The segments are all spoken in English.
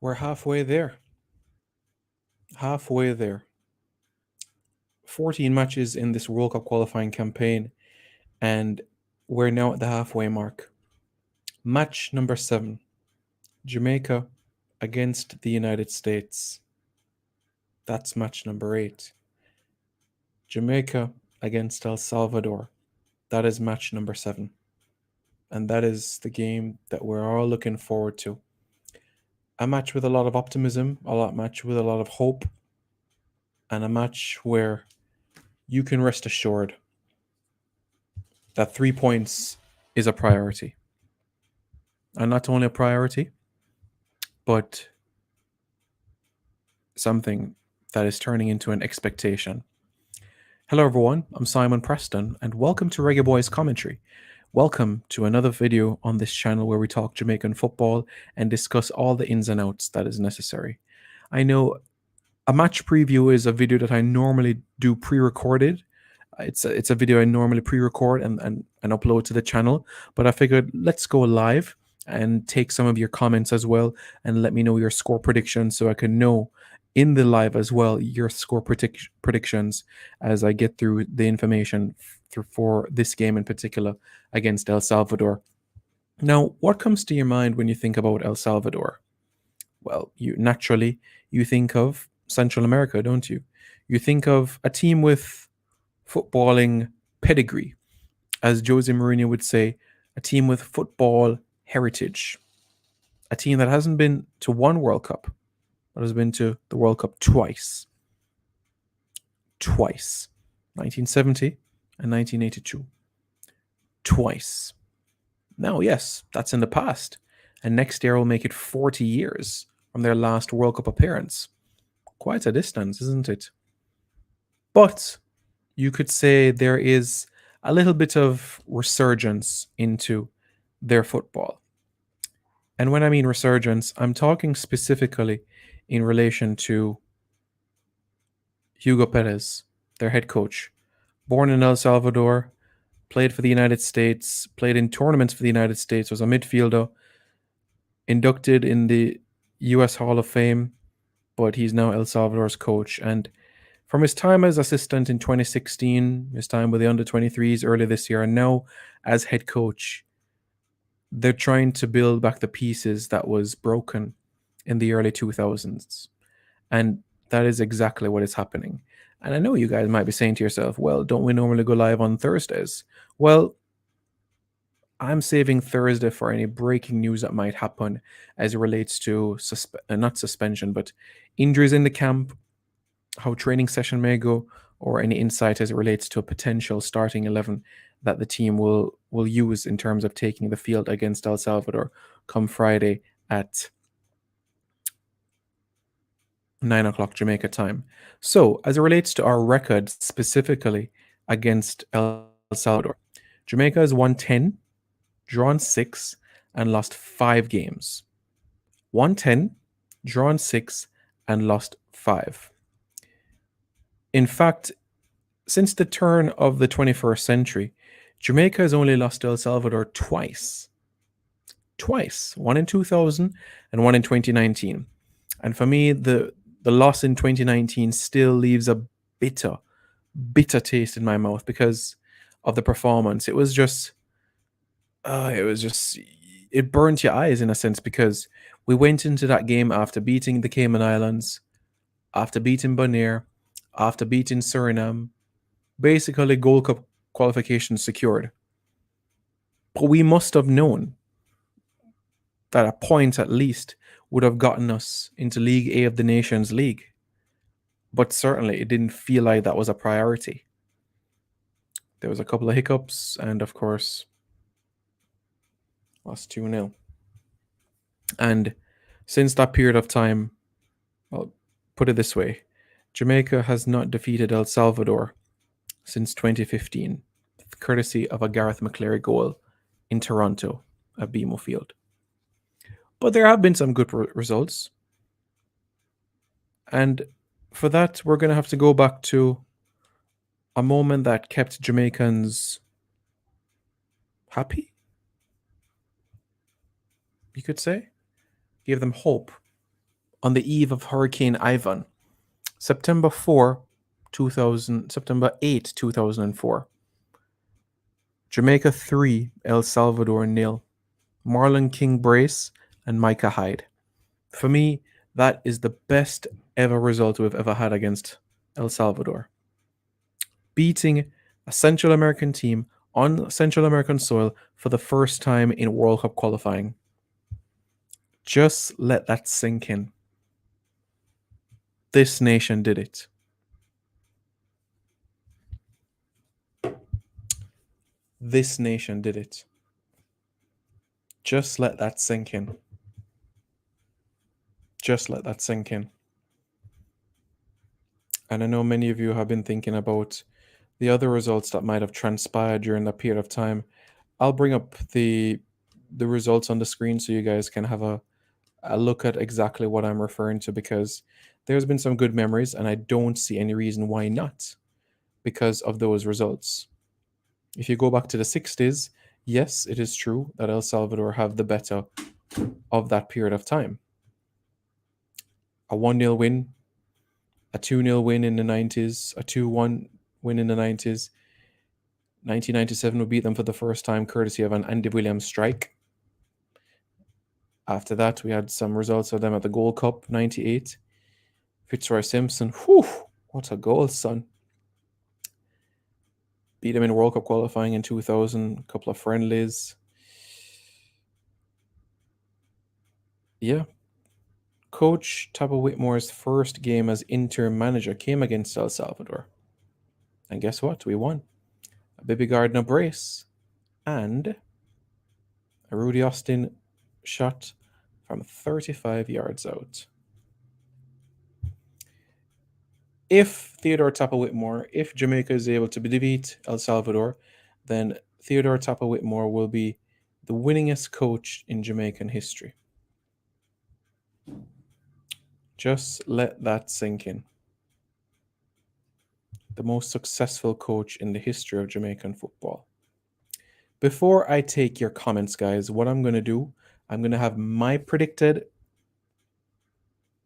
We're halfway there. Halfway there. 14 matches in this World Cup qualifying campaign, and we're now at the halfway mark. Match number 7, Jamaica against the United States. That's match number 8. Jamaica against El Salvador. That is match number 7. And that is the game that we're all looking forward to. A match with a lot of optimism, match with a lot of hope, and a match where you can rest assured that 3 points is a priority. And not only a priority, but something that is turning into an expectation. Hello everyone, I'm Simon Preston, and welcome to Reggae Boys Commentary. Welcome to another video on this channel where we talk Jamaican football and discuss all the ins and outs that is necessary. I know a match preview is a video that I normally do pre-recorded. It's a video I normally pre-record and upload to the channel, but I figured let's go live and take some of your comments as well and let me know your score predictions so I can know in the live as well your score predictions as I get through the information for this game in particular against El Salvador. Now, what comes to your mind when you think about El Salvador? Well, you think of Central America, don't you? You think of a team with footballing pedigree, as Jose Mourinho would say, a team with football heritage, a team that hasn't been to one World Cup, but has been to the World Cup twice, 1970 and 1982, twice. Now, yes, that's in the past, and next year will make it 40 years from their last World Cup appearance. Quite a distance, isn't it? But you could say there is a little bit of resurgence into their football. And when I mean resurgence, I'm talking specifically in relation to Hugo Perez, their head coach. Born in El Salvador, played for the United States, played in tournaments for the United States, was a midfielder, inducted in the US Hall of Fame, but he's now El Salvador's coach. And from his time as assistant in 2016, his time with the under-23s earlier this year, and now as head coach, they're trying to build back the pieces that was broken in the early 2000s. And that is exactly what is happening. And I know you guys might be saying to yourself, well, don't we normally go live on Thursdays? Well, I'm saving Thursday for any breaking news that might happen as it relates to, not suspension, but injuries in the camp, how training session may go, or any insight as it relates to a potential starting 11 that the team will use in terms of taking the field against El Salvador come Friday at 9 o'clock Jamaica time. So, as it relates to our record specifically against El Salvador, Jamaica has won 10, drawn 6, and lost 5 games. Won 10, drawn 6, and lost 5. In fact, since the turn of the 21st century, Jamaica has only lost to El Salvador twice. Twice. One in 2000 and one in 2019. And for me, the loss in 2019 still leaves a bitter taste in my mouth because of the performance. It burnt your eyes in a sense because we went into that game after beating the Cayman Islands, after beating Bonaire, after beating Suriname, basically Gold Cup qualification secured. But we must have known that a point at least would have gotten us into League A of the Nations League. But certainly it didn't feel like that was a priority. There was a couple of hiccups and of course lost 2-0. And since that period of time, I'll put it this way, Jamaica has not defeated El Salvador since 2015, courtesy of a Gareth McCleary goal in Toronto at BMO Field. But there have been some good results. And for that, we're going to have to go back to a moment that kept Jamaicans happy, you could say, gave them hope on the eve of Hurricane Ivan, September 8, 2004. Jamaica 3, El Salvador nil. Marlon King brace and Micah Hyde. For me, that is the best ever result we've ever had against El Salvador. Beating a Central American team on Central American soil for the first time in World Cup qualifying. Just let that sink in. This nation did it. This nation did it. Just let that sink in. Just let that sink in. And I know many of you have been thinking about the other results that might have transpired during that period of time. I'll bring up the results on the screen so you guys can have a look at exactly what I'm referring to, because there's been some good memories and I don't see any reason why not because of those results. If you go back to the 60s, yes, it is true that El Salvador have the better of that period of time. A 1-0 win, a 2-0 win in the 90s, a 2-1 win in the 90s. 1997 would beat them for the first time courtesy of an Andy Williams strike. After that, we had some results of them at the Gold Cup, 98. Fitzroy Simpson, whew, what a goal, son. Beat them in World Cup qualifying in 2000, a couple of friendlies. Yeah. Coach Tapa Whitmore's first game as interim manager came against El Salvador. And guess what? We won. A Bibby Gardner brace and a Rudy Austin shot from 35 yards out. If Theodore Tapa Whitmore, if Jamaica is able to defeat El Salvador, then Theodore Tapa Whitmore will be the winningest coach in Jamaican history. Just let that sink in. The most successful coach in the history of Jamaican football. Before I take your comments, guys, what I'm going to do, I'm going to have my predicted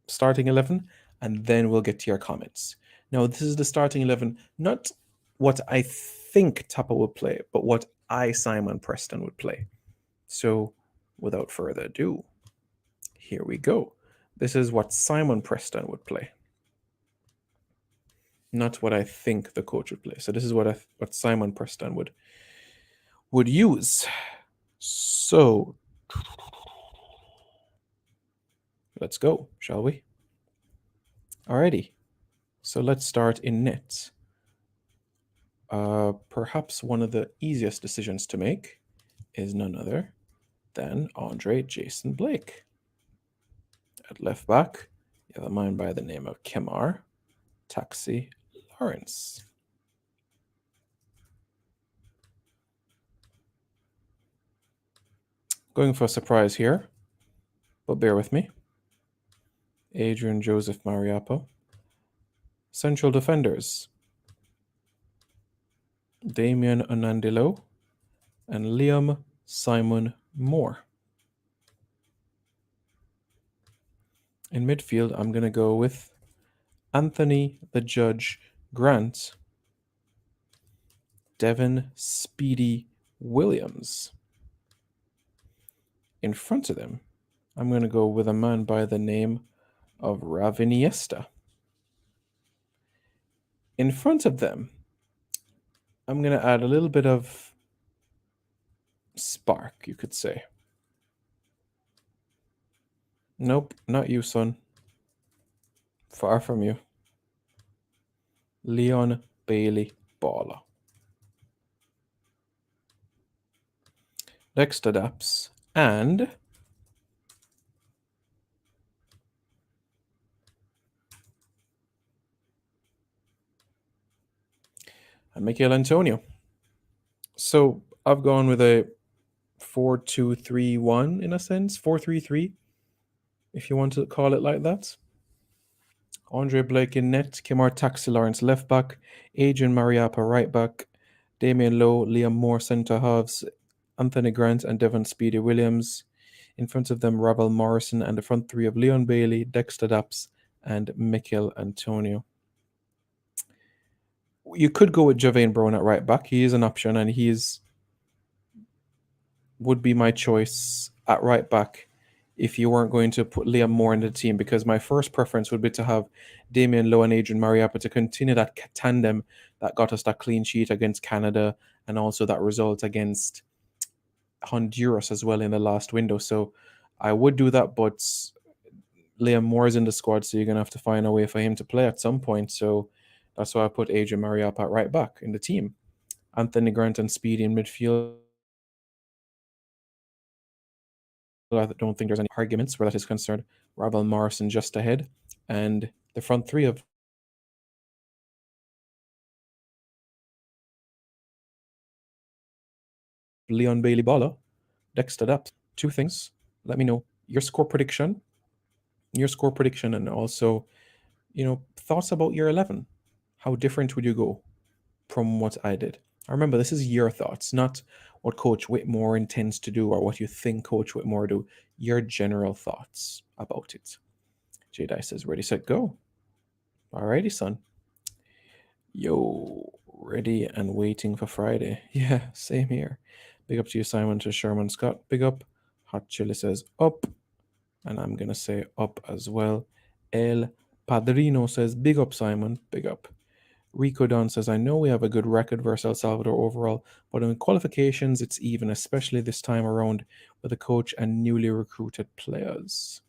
starting 11, and then we'll get to your comments. Now, this is the starting 11, not what I think Tapa would play, but what I, Simon Preston, would play. So, without further ado, here we go. This is what Simon Preston would play. Not what I think the coach would play. So this is what Simon Preston would use. So let's go, shall we? Alrighty. So let's start in net. Perhaps one of the easiest decisions to make is none other than Andre Jason Blake. At left back, you have a man by the name of Kemar Taxi Lawrence. Going for a surprise here, but bear with me. Adrian Joseph Mariappa. Central defenders, Damian Anandilo and Liam Simon Moore. In midfield, I'm going to go with Anthony the Judge Grant, Devon Speedy Williams. In front of them, I'm going to go with a man by the name of Raviniesta. In front of them, I'm going to add a little bit of spark, you could say. Nope, not you, son. Far from you. Leon Bailey Baller. Next adapts and Michael Antonio. So I've gone with a 4-2-3-1 in a sense, 4-3-3, if you want to call it like that. Andre Blake in net, Kemar Taxi Lawrence left back, Adrian Mariappa right back, Damian Lowe, Liam Moore centre halves, Anthony Grant and Devon Speedy Williams. In front of them, Ravel Morrison, and the front three of Leon Bailey, Dexter Daps, and Mikel Antonio. You could go with Javain Brown at right back. He is an option, and would be my choice at right back if you weren't going to put Liam Moore in the team, because my first preference would be to have Damien Lowe and Adrian Mariappa to continue that tandem that got us that clean sheet against Canada and also that result against Honduras as well in the last window. So I would do that, but Liam Moore is in the squad, so you're going to have to find a way for him to play at some point. So that's why I put Adrian Mariappa at right back in the team. Anthony Grant and Speedy in midfield. I don't think there's any arguments where that is concerned. Ravel Morrison just ahead. And the front three of Leon Bailey Bala, Dexter Daps. Two things. Let me know your score prediction, and also, thoughts about year 11. How different would you go from what I did? I remember this is your thoughts, not what Coach Whitmore intends to do or what you think Coach Whitmore do. Your general thoughts about it. J-Dice says, ready, set, go. Alrighty, son. Yo, ready and waiting for Friday. Yeah, same here. Big up to you, Simon, to Sherman Scott. Big up. Hot Chili says up. And I'm going to say up as well. El Padrino says big up, Simon. Big up. Rico Don says, I know we have a good record versus El Salvador overall, but in qualifications, it's even, especially this time around with a coach and newly recruited players.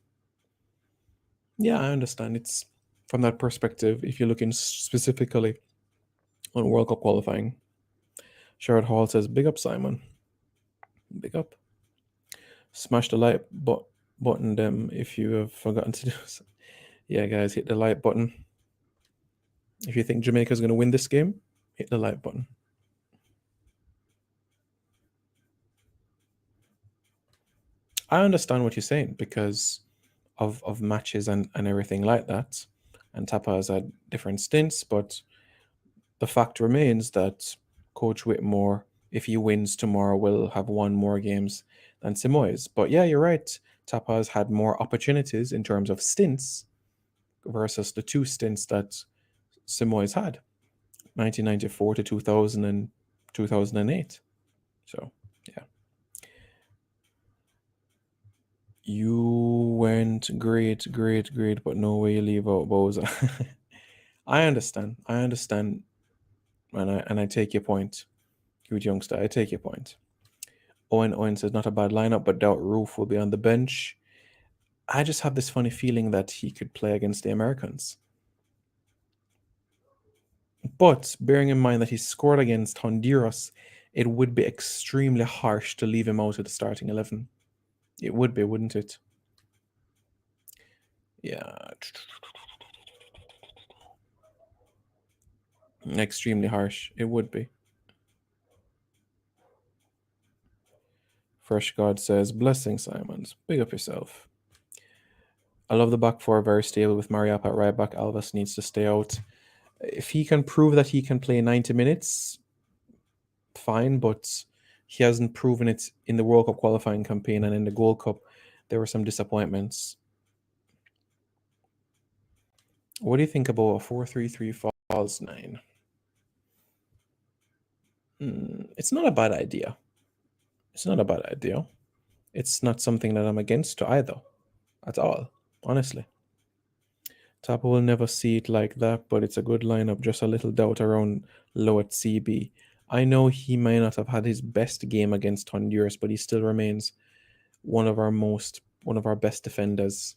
Yeah, I understand. It's from that perspective, if you're looking specifically on World Cup qualifying. Sherrod Hall says, big up, Simon. Big up. Smash the like button, them, if you have forgotten to do so. Yeah, guys, hit the like button. If you think Jamaica is going to win this game, hit the like button. I understand what you're saying because of matches and everything like that. And Tapa has had different stints, but the fact remains that Coach Whitmore, if he wins tomorrow, will have won more games than Simoes. But yeah, you're right. Tapa has had more opportunities in terms of stints versus the two stints that Simoes had, 1994 to 2000 and 2008. So, yeah. You went great, but no way you leave out Boza. I understand. And I take your point. Huge youngster, I take your point. Owen says not a bad lineup, but doubt Roof will be on the bench. I just have this funny feeling that he could play against the Americans. But bearing in mind that he scored against Honduras, it would be extremely harsh to leave him out of the starting 11. It would be, wouldn't it? Yeah. Extremely harsh. It would be. Fresh God says, blessing, Simons. Big up yourself. I love the back four, very stable with Mariappa at right back. Alves needs to stay out. If he can prove that he can play 90 minutes, fine, but he hasn't proven it in the World Cup qualifying campaign, and in the Gold Cup, there were some disappointments. What do you think about a 4-3-3 false 9? It's not a bad idea. It's not a bad idea. It's not something that I'm against either, at all, honestly. Tapa will never see it like that, but it's a good lineup. Just a little doubt around Low at CB. I know he may not have had his best game against Honduras, but he still remains one of our best defenders.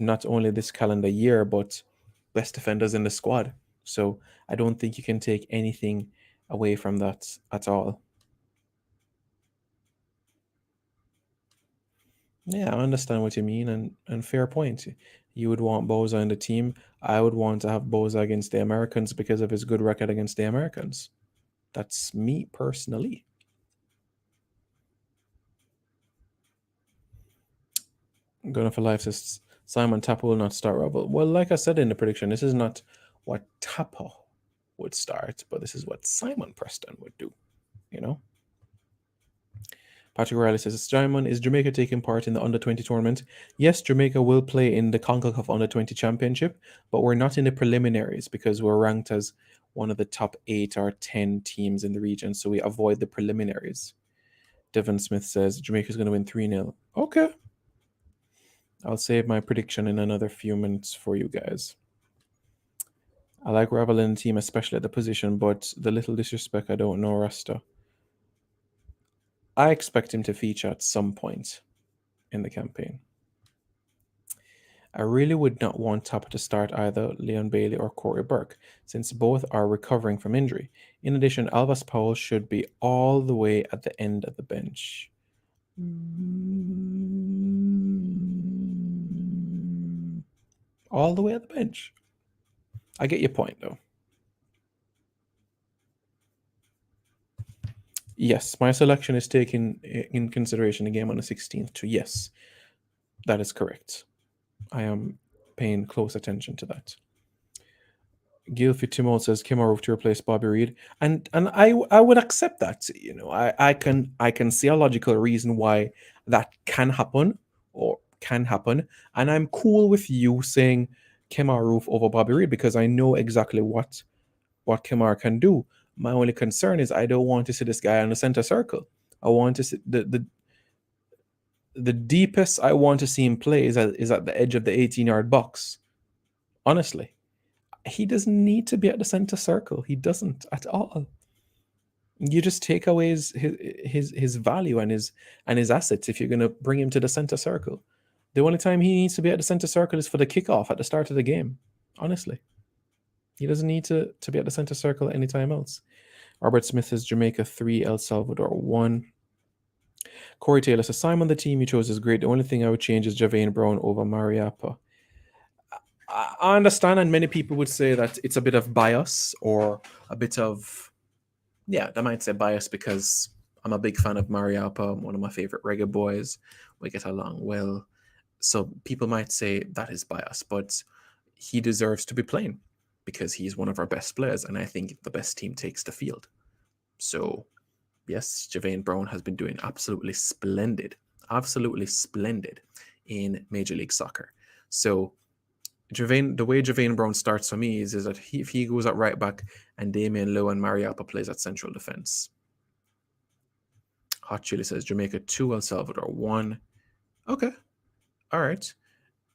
Not only this calendar year, but best defenders in the squad. So I don't think you can take anything away from that at all. Yeah, I understand what you mean, and fair point. You would want Boza in the team. I would want to have Boza against the Americans because of his good record against the Americans. That's me personally. Going for life says Simon Tapper will not start Rebel. Well, like I said in the prediction, this is not what Tapper would start, but this is what Simon Preston would do, you know? Patrick Riley says, Simon, is Jamaica taking part in the under-20 tournament? Yes, Jamaica will play in the CONCACAF under-20 championship, but we're not in the preliminaries because we're ranked as one of the top 8 or 10 teams in the region, so we avoid the preliminaries. Devon Smith says, Jamaica's going to win 3-0. Okay. I'll save my prediction in another few minutes for you guys. I like Ravel in the team, especially at the position, but the little disrespect, I don't know Rasta. I expect him to feature at some point in the campaign. I really would not want Tapa to start either Leon Bailey or Corey Burke, since both are recovering from injury. In addition, Alvas Powell should be all the way at the end of the bench. All the way at the bench. I get your point, though. Yes, my selection is taking in consideration the game on the 16th too. Yes, that is correct. I am paying close attention to that. Gilfy Timol says Kemar to replace Bobby Reed, and I would accept that. You know, I can see a logical reason why that can happen, and I'm cool with you saying Kemar Roof over Bobby Reed because I know exactly what Kemar can do. My only concern is I don't want to see this guy on the center circle. I want to see the deepest I want to see him play is at the edge of the 18-yard box. Honestly, he doesn't need to be at the center circle. He doesn't at all. You just take away his value and his assets if you're going to bring him to the center circle. The only time he needs to be at the center circle is for the kickoff at the start of the game. Honestly, he doesn't need to be at the center circle anytime else. Robert Smith says Jamaica 3, El Salvador 1. Corey Taylor says Simon, the team you chose is great. The only thing I would change is Javane Brown over Mariapa. I understand, and many people would say that it's a bit of bias or a bit of, yeah, they might say bias because I'm a big fan of Mariapa, one of my favorite reggae boys. We get along well. So people might say that is bias, but he deserves to be playing because he's one of our best players, and I think the best team takes the field. So, yes, Javane Brown has been doing absolutely splendid in Major League Soccer. So, the way Javane Brown starts for me is that if he goes at right back and Damian Lowe and Mariapa plays at central defense. Hot Chili says Jamaica 2, El Salvador 1. Okay. All right.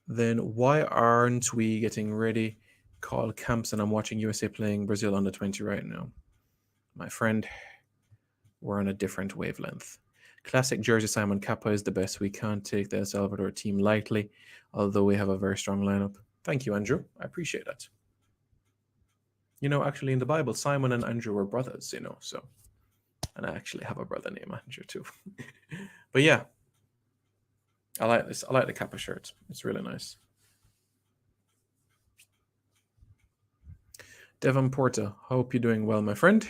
Then why aren't we getting ready? Carl Campson, I'm watching USA playing Brazil under 20 right now. My friend, we're on a different wavelength. Classic Jersey Simon Kappa is the best. We can't take the El Salvador team lightly, although we have a very strong lineup. Thank you, Andrew. I appreciate that. You know, actually in the Bible, Simon and Andrew were brothers, you know, so. And I actually have a brother named Andrew too. But yeah, I like this. I like the Kappa shirt. It's really nice. Devon Porter, hope you're doing well, my friend.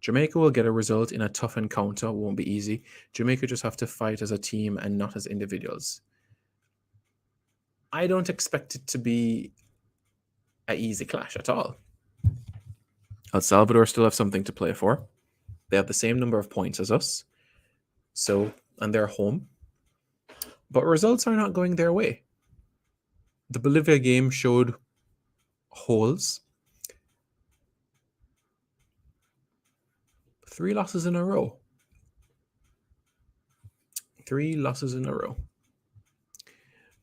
Jamaica will get a result in a tough encounter. It won't be easy. Jamaica just have to fight as a team and not as individuals. I don't expect it to be an easy clash at all. El Salvador still have something to play for. They have the same number of points as us. So, and they're home. But results are not going their way. The Bolivia game showed holes. 3 losses in a row. 3 losses in a row.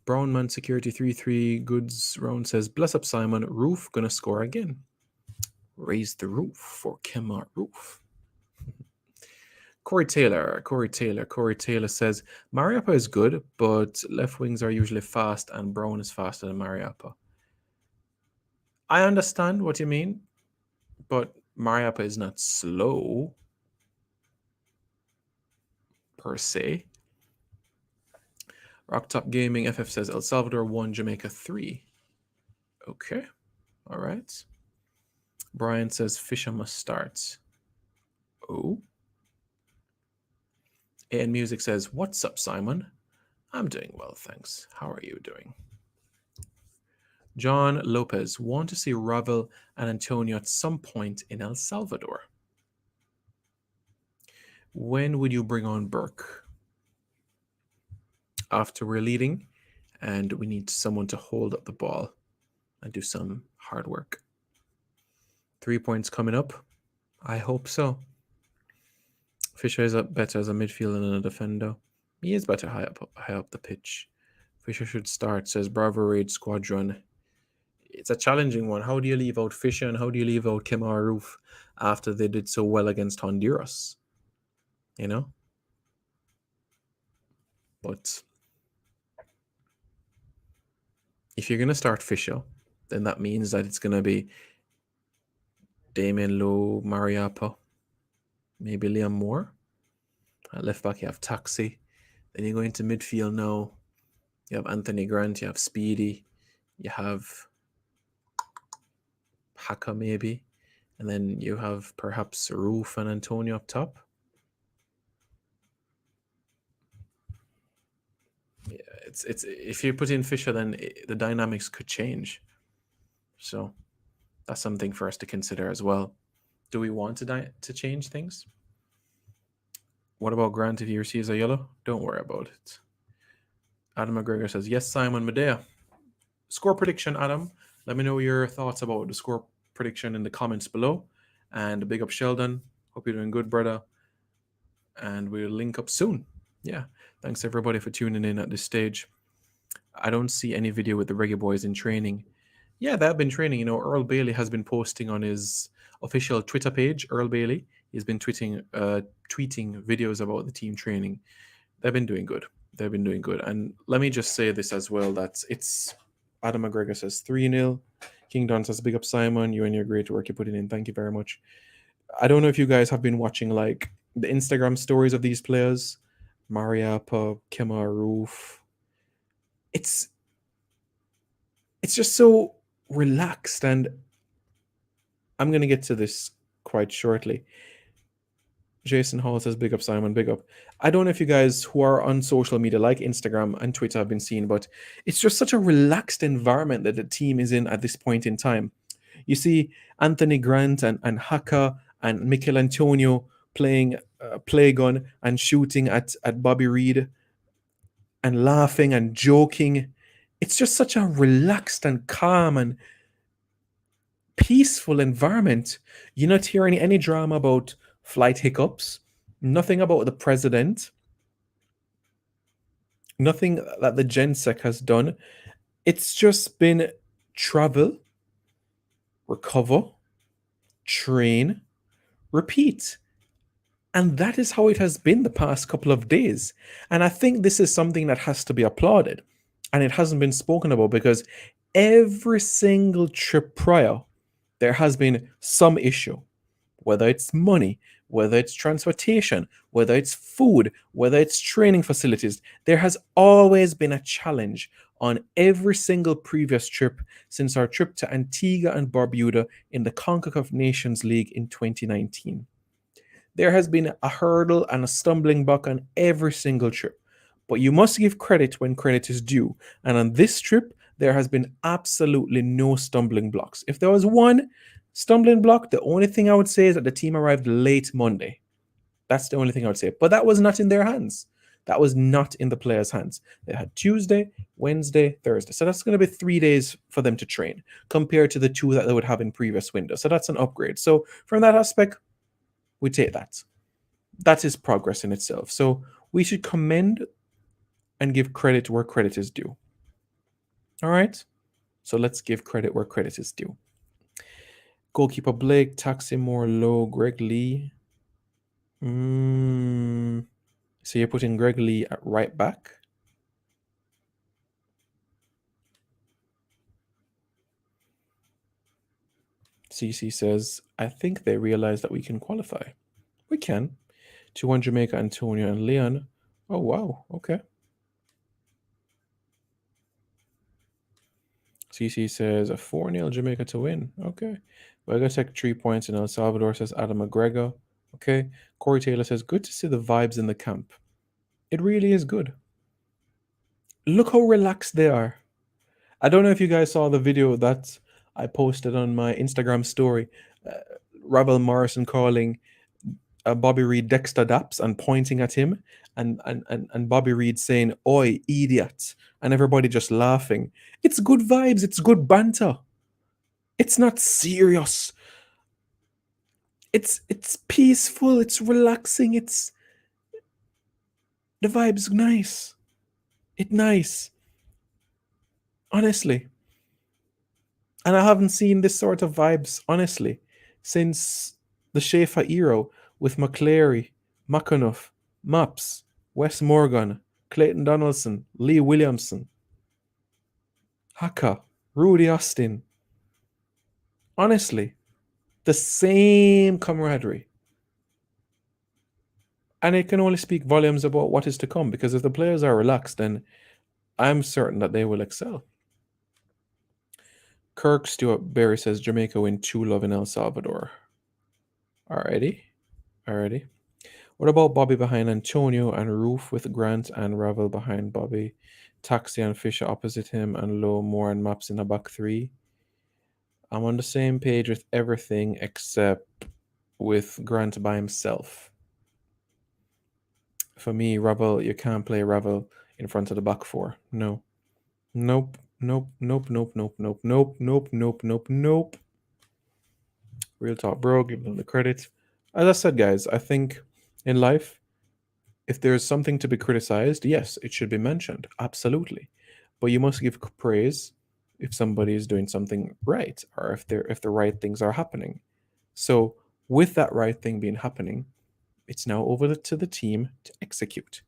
Brownman Security 33 Goods Round says, bless up Simon, Roof gonna score again. Raise the roof for Kemar Roof. Corey Taylor says, Mariapa is good, but left wings are usually fast and Brown is faster than Mariapa. I understand what you mean, but Mariapa is not slow per se. Rocktop Gaming FF says El Salvador 1, Jamaica 3. Okay. All right. Brian says Fisher must start. Oh. And Music says, what's up, Simon? I'm doing well, thanks. How are you doing? John Lopez, want to see Ravel and Antonio at some point in El Salvador. When would you bring on Burke? after we're leading, and we need someone to hold up the ball and do some hard work. 3 points coming up. I hope so. Fisher is up better as a midfielder than a defender. He is better high up the pitch. Fisher should start, says Bravo Raid Squadron. It's a challenging one. How do you leave out Fisher and how do you leave out Kemar Roof after they did so well against Honduras? You know? But if you're going to start Fisher, then that means that it's going to be Damien Lowe, Mariapa, maybe Liam Moore. At left back, you have Taxi. Then you go into midfield now. You have Anthony Grant, you have Speedy, you have Haka maybe, and then you have perhaps Roof and Antonio up top. Yeah, it's if you put in Fisher, then the dynamics could change. So that's something for us to consider as well. Do we want to change things? What about Grant if he receives a yellow? Don't worry about it. Adam McGregor says, yes, Simon Medea. Score prediction, Adam. Let me know your thoughts about the score prediction in the comments below. And big up Sheldon. Hope you're doing good, brother. And we'll link up soon. Yeah. Thanks everybody for tuning in at this stage. I don't see any video with the Reggae Boys in training. Yeah, they've been training. You know, Earl Bailey has been posting on his official Twitter page, Earl Bailey. He's been tweeting videos about the team training. They've been doing good. They've been doing good. And let me just say this as well, that it's Adam McGregor says 3-0. King Don says, big up Simon, you and your great work you're putting in. Thank you very much. I don't know if you guys have been watching like the Instagram stories of these players. Mariapa, Kemar Roof. It's just so relaxed, and I'm going to get to this quite shortly. Jason Hall says, big up Simon, big up. I don't know if you guys who are on social media like Instagram and Twitter have been seeing, but it's just such a relaxed environment that the team is in at this point in time. You see Anthony Grant and Haka and Mikel Antonio playing play gun and shooting at Bobby Reed and laughing and joking. It's just such a relaxed and calm and peaceful environment. You're not hearing any drama about flight hiccups, nothing about the president, nothing that the GenSec has done. It's just been travel, recover, train, repeat. And that is how it has been the past couple of days. And I think this is something that has to be applauded. And it hasn't been spoken about because every single trip prior, there has been some issue, whether it's money, whether it's transportation, whether it's food, whether it's training facilities. There has always been a challenge on every single previous trip since our trip to Antigua and Barbuda in the CONCACAF Nations League in 2019. There has been a hurdle and a stumbling block on every single trip. But you must give credit when credit is due. And on this trip, there has been absolutely no stumbling blocks. If there was one stumbling block, the only thing I would say is that the team arrived late Monday. That's the only thing I would say. But that was not in their hands. That was not in the players' hands. They had Tuesday, Wednesday, Thursday. So that's going to be 3 days for them to train compared to the 2 that they would have in previous windows. So that's an upgrade. So from that aspect, we take that. That is progress in itself. So we should commend and give credit where credit is due. All right? So let's give credit where credit is due. Goalkeeper Blake, Taxi Moore, Low, Greg Lee. So you're putting Greg Lee at right back. CC says, I think they realize that we can qualify. We can. 2-1 Jamaica, Antonio and Leon. Oh, wow. Okay. CC says a 4-0 Jamaica to win. Okay. We're going to take 3 points in El Salvador, says Adam McGregor. Okay. Corey Taylor says, good to see the vibes in the camp. It really is good. Look how relaxed they are. I don't know if you guys saw the video that I posted on my Instagram story. Ravel Morrison calling Bobby Reed Dexter Daps and pointing at him. and Bobby Reed saying, "Oi, idiot," and everybody just laughing. It's good vibes. It's good banter. It's not serious. It's peaceful. It's relaxing. It's the vibes nice. It nice, honestly. And I haven't seen this sort of vibes, honestly, since the Schaefer era with McCleary, McAnuff, Maps, Wes Morgan, Clayton Donaldson, Lee Williamson, Haka, Rudy Austin. Honestly, the same camaraderie. And it can only speak volumes about what is to come, because if the players are relaxed, then I'm certain that they will excel. Kirk Stewart Berry says Jamaica win 2-0 in El Salvador. Alrighty. Alrighty. What about Bobby behind Antonio and Roof with Grant and Ravel behind Bobby? Taxi and Fisher opposite him and Low, Moore and Maps in a back three. I'm on the same page with everything except with Grant by himself. For me, Ravel, you can't play Ravel in front of the back four. No. Nope. Nope. Nope. Nope. Nope. Nope. Nope. Nope. Nope. Nope. Nope. Real talk, bro. Give them the credit. As I said, guys, I think in life, if there's something to be criticized, yes, it should be mentioned. Absolutely. But you must give praise if somebody is doing something right, or if the right things are happening. So with that right thing being happening, it's now over to the team to execute.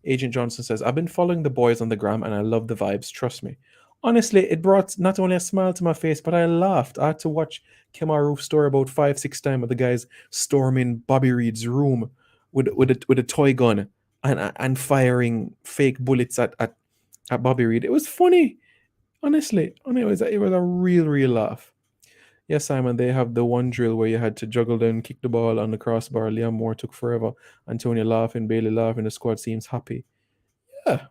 Agent Johnson says, I've been following the boys on the gram and I love the vibes, trust me. Honestly, it brought not only a smile to my face, but I laughed. I had to watch Kemar Roof's story about 5, 6 times of the guys storming Bobby Reed's room with a toy gun and firing fake bullets at Bobby Reed. It was funny. Honestly. It was a real laugh. Yes, Simon, they have the one drill where you had to juggle down, kick the ball on the crossbar. Liam Moore took forever. Antonio laughing, Bailey laughing, the squad seems happy. Yeah.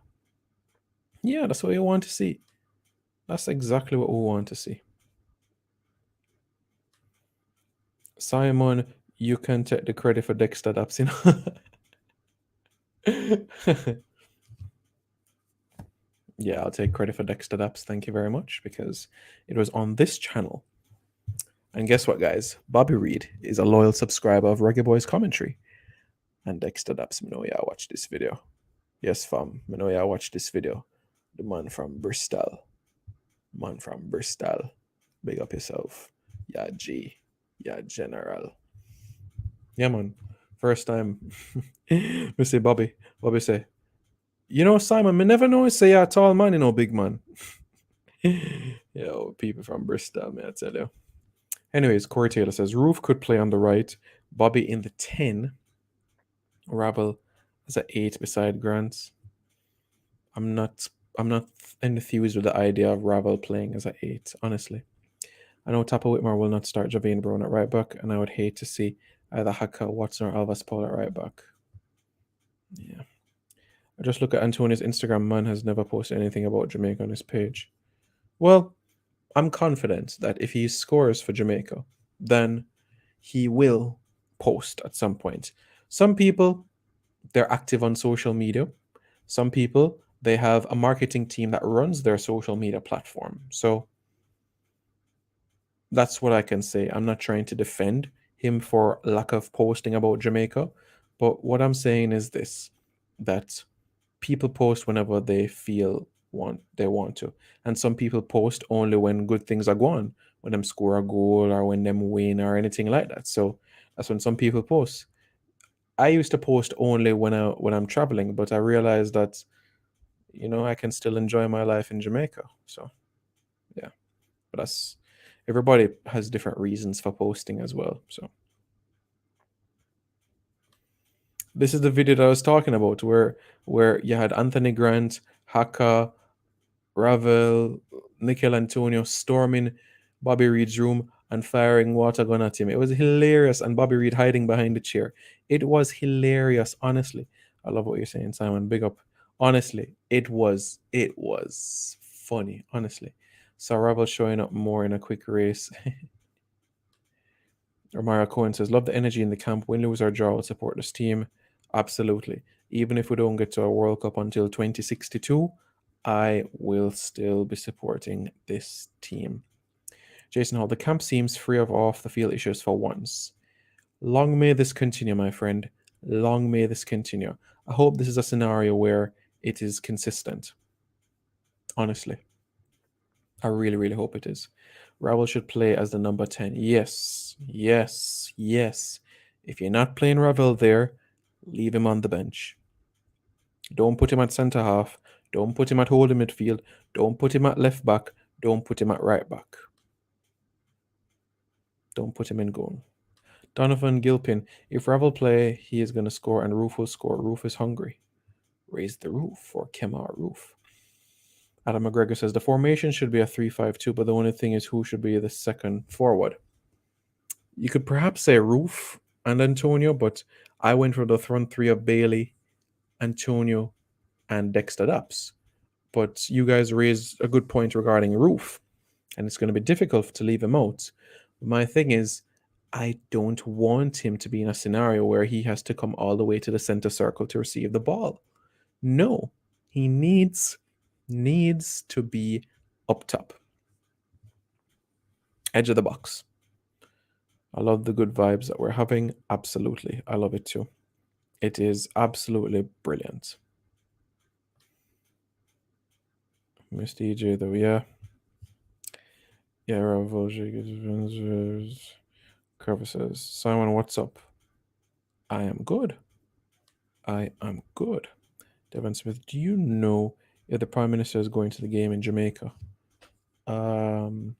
Yeah, that's what you want to see. That's exactly what we want to see. Simon, you can take the credit for Dexter Daps, Yeah, I'll take credit for Dexter Daps. Thank you very much, because it was on this channel. And guess what, guys? Bobby Reed is a loyal subscriber of Reggae Boys Commentary. And Dexter Daps, know y'all watch this video. Yes, fam, know y'all watch this video. The man from Bristol. Man from Bristol. Big up yourself. Yeah, G. Yeah, General. Yeah, man. First time. Me say Bobby. Bobby say, you know, Simon, me never know say you're a tall man, big man. Yo, people from Bristol, man, I tell you. Anyways, Corey Taylor says Roof could play on the right, Bobby in the 10, Ravel as an 8 beside Grant. I'm not enthused with the idea of Ravel playing as an 8, honestly. I know Tapa Whitmore will not start Javane Brown at right back, and I would hate to see either Haka, Watson, or Alvas Paul at right back. Yeah. I just look at Antonio's Instagram. Man has never posted anything about Jamaica on his page. Well, I'm confident that if he scores for Jamaica, then he will post at some point. Some people, they're active on social media. Some people, they have a marketing team that runs their social media platform. So that's what I can say. I'm not trying to defend him for lack of posting about Jamaica, but what I'm saying is this, that people post whenever they feel they want to, and some people post only when good things are going, when them score a goal or when them win or anything like that. So that's when some people post. I used to post only when I'm traveling, but I realized that I can still enjoy my life in Jamaica. So yeah, but that's everybody has different reasons for posting as well. So this is the video that I was talking about, where you had Anthony Grant, Haka, Ravel, Mikel Antonio storming Bobby Reed's room and firing water gun at him. It was hilarious, and Bobby Reed hiding behind the chair. It was hilarious, honestly. I love what you're saying, Simon. Big up. Honestly, it was funny, honestly. So Ravel showing up more in a quick race. Or Mario Cohen says, love the energy in the camp. Win, lose, or draw, will support this team. Absolutely. Even if we don't get to a World Cup until 2062, I will still be supporting this team. Jason Hall, the camp seems free of off the field issues for once. Long may this continue, my friend. Long may this continue. I hope this is a scenario where it is consistent. Honestly, I really, really hope it is. Ravel should play as the number 10. Yes, yes, yes. If you're not playing Ravel there, leave him on the bench. Don't put him at centre half. Don't put him at holding midfield. Don't put him at left back. Don't put him at right back. Don't put him in goal. Donovan Gilpin, if Ravel play, he is going to score and Roof will score. Roof is hungry. Raise the roof for Kemar Roof. Adam McGregor says the formation should be a 3-5-2, but the only thing is who should be the second forward. You could perhaps say Roof and Antonio, but I went for the front three of Bailey, Antonio, and Dexter Dapps. But you guys raised a good point regarding Roof, and it's going to be difficult to leave him out. My thing is, I don't want him to be in a scenario where he has to come all the way to the center circle to receive the ball. No, he needs to be up top, edge of the box. I love the good vibes that we're having. Absolutely, I love it too. It is absolutely brilliant. Miss DJ though, yeah. Yeah, Carver says, Simon, what's up? I am good. I am good. Devon Smith, do you know if the Prime Minister is going to the game in Jamaica? I'm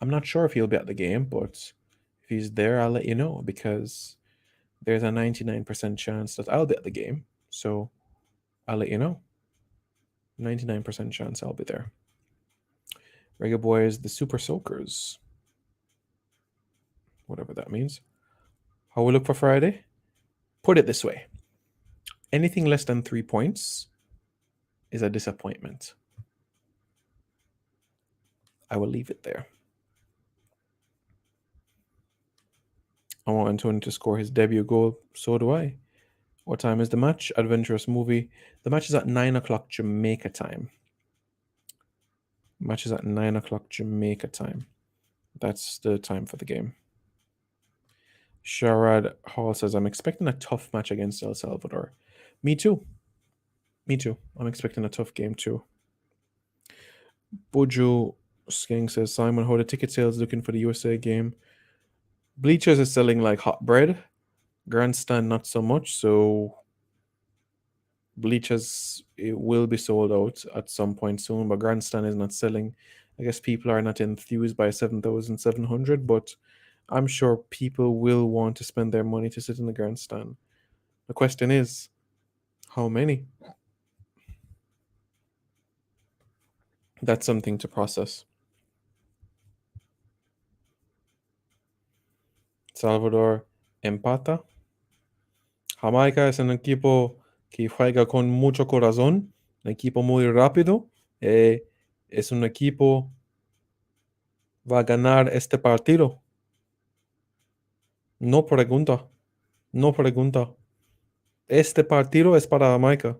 not sure if he'll be at the game, but if he's there, I'll let you know because there's a 99% chance that I'll be at the game. So I'll let you know. 99% chance I'll be there. Reggae Boys, the Super Soakers. Whatever that means. How we look for Friday? Put it this way. Anything less than 3 points is a disappointment. I will leave it there. I want Antonio to score his debut goal. So do I. What time is the match? Adventurous movie. The match is at 9 o'clock Jamaica time. Match is at 9 o'clock Jamaica time. That's the time for the game. Sharad Hall says, I'm expecting a tough match against El Salvador. Me too. Me too. I'm expecting a tough game too. Bojo Sking says, Simon, how the ticket sales looking for the USA game? Bleachers is selling like hot bread. Grandstand not so much. So bleachers, it will be sold out at some point soon, but Grandstand is not selling. I guess people are not enthused by 7,700, but I'm sure people will want to spend their money to sit in the Grandstand. The question is, how many? That's something to process. Salvador empata. Jamaica es un equipo que juega con mucho corazón, un equipo muy rápido. Es un equipo va a ganar este partido. No pregunta. No pregunta. Este partido es para Jamaica.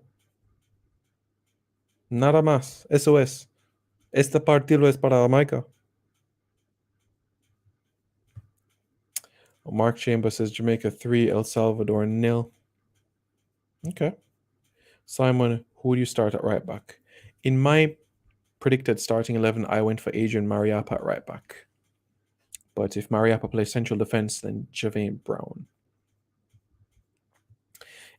Nada más. Eso es. Este partido es para Jamaica. Mark Chambers says Jamaica 3, El Salvador 0. Okay. Simon, who do you start at right back? In my predicted starting 11, I went for Adrian Mariappa at right back. But if Mariappa plays central defense, then Javane Brown.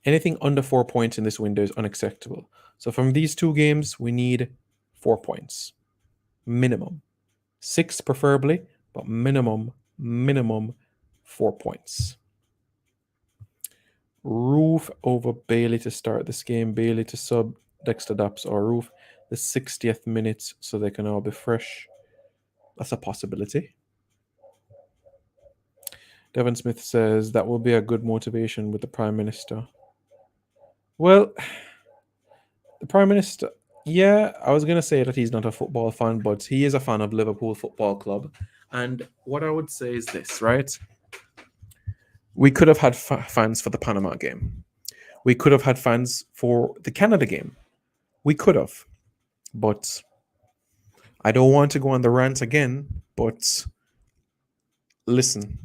Anything under 4 points in this window is unacceptable. So from these two games, we need 4 points. Minimum. 6 preferably, but minimum 4 points. Roof over Bailey to start this game. Bailey to sub Dexter Dapps or Roof the 60th minute so they can all be fresh. That's a possibility. Devon Smith says that will be a good motivation with the Prime Minister. Well, the Prime Minister, yeah, I was going to say that he's not a football fan, but he is a fan of Liverpool Football Club. And what I would say is this, right? We could have had fans for the Panama game. We could have had fans for the Canada game. We could have. But I don't want to go on the rant again. But listen,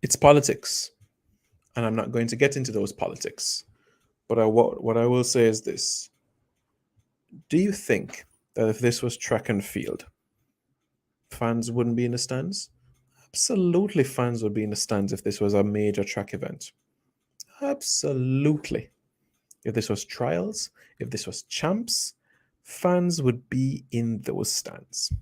it's politics. And I'm not going to get into those politics. But what I will say is this. Do you think that if this was track and field, fans wouldn't be in the stands? Absolutely, fans would be in the stands if this was a major track event. Absolutely. If this was trials, if this was champs, fans would be in those stands.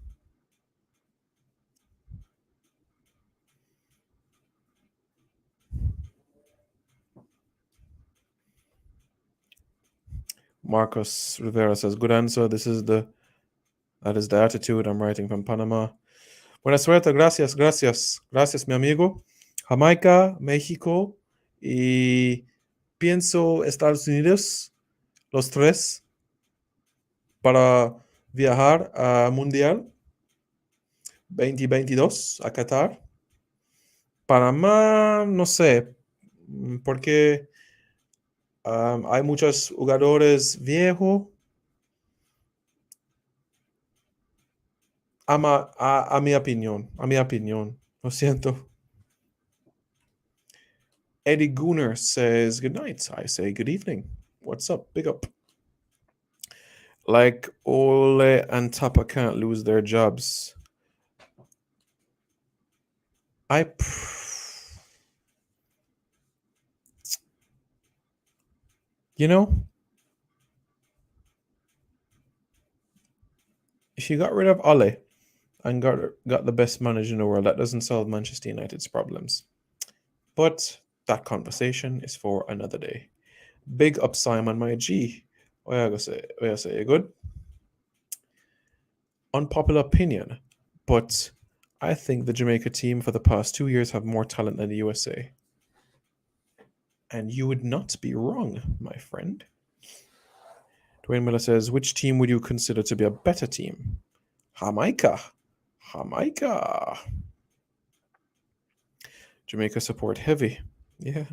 Marcos Rivera says, good answer. That is the attitude. I'm writing from Panama. Buena suerte, gracias, gracias. Gracias, mi amigo. Jamaica, México y pienso Estados Unidos, los tres, para viajar a Mundial 2022 a Qatar. Panamá, no sé, porque hay muchos jugadores viejos. A mi opinión, lo siento. Eddie Gooner says, good night. I say, good evening. What's up? Big up. Like Ole and Tapa can't lose their jobs. You know, if you got rid of Ole and got the best manager in the world, that doesn't solve Manchester United's problems. But that conversation is for another day. Big up, Simon, my G. What I say? You good? Unpopular opinion, but I think the Jamaica team for the past 2 years have more talent than the USA. And you would not be wrong, my friend. Dwayne Miller says, which team would you consider to be a better team? Jamaica. Jamaica support heavy. Yeah.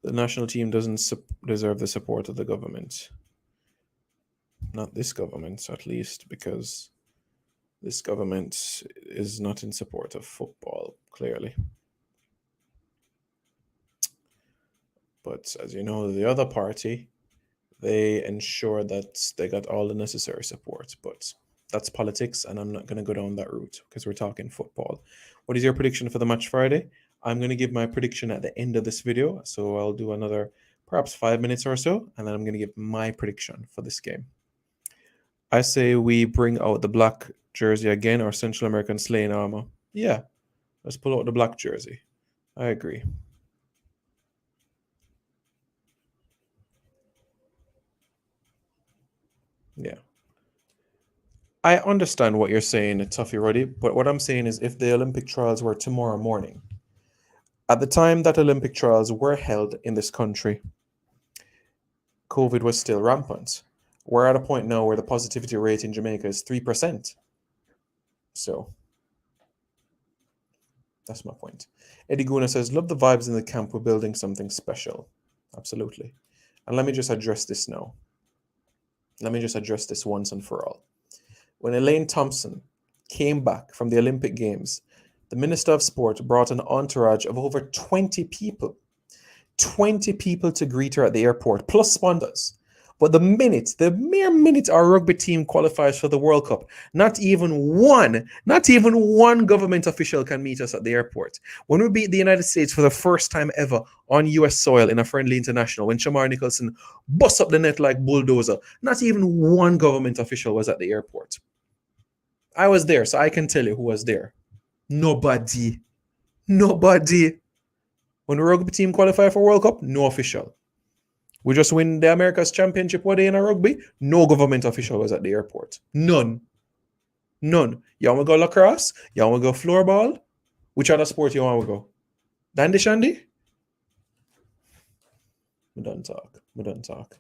The national team doesn't deserve the support of the government. Not this government, at least, because this government is not in support of football, clearly. But as you know, the other party, they ensure that they got all the necessary support. But that's politics, and I'm not going to go down that route because we're talking football. What is your prediction for the match Friday? I'm going to give my prediction at the end of this video. So I'll do another perhaps 5 minutes or so, and then I'm going to give my prediction for this game. I say we bring out the black jersey again, or Central American slaying armor. Yeah, let's pull out the black jersey. I agree. Yeah. I understand what you're saying, Tuffy Ruddy, but what I'm saying is if the Olympic trials were tomorrow morning, at the time that Olympic trials were held in this country, COVID was still rampant. We're at a point now where the positivity rate in Jamaica is 3%. So that's my point. Eddie Guna says, love the vibes in the camp. We're building something special. Absolutely. And let me just address this now. Let me just address this once and for all. When Elaine Thompson came back from the Olympic Games, the Minister of Sport brought an entourage of over 20 people. 20 people to greet her at the airport, plus sponsors. But the mere minute our rugby team qualifies for the World Cup, not even one government official can meet us at the airport. When we beat the United States for the first time ever on US soil in a friendly international, when Shamar Nicholson bust up the net like bulldozer, not even one government official was at the airport. I was there, so I can tell you who was there. Nobody. When the rugby team qualify for World Cup, no official. We just win the America's Championship one day in a rugby, no government official was at the airport. None. You want to go lacrosse? You want to go floorball? Which other sport you want to go? Dandy Shandy? We don't talk.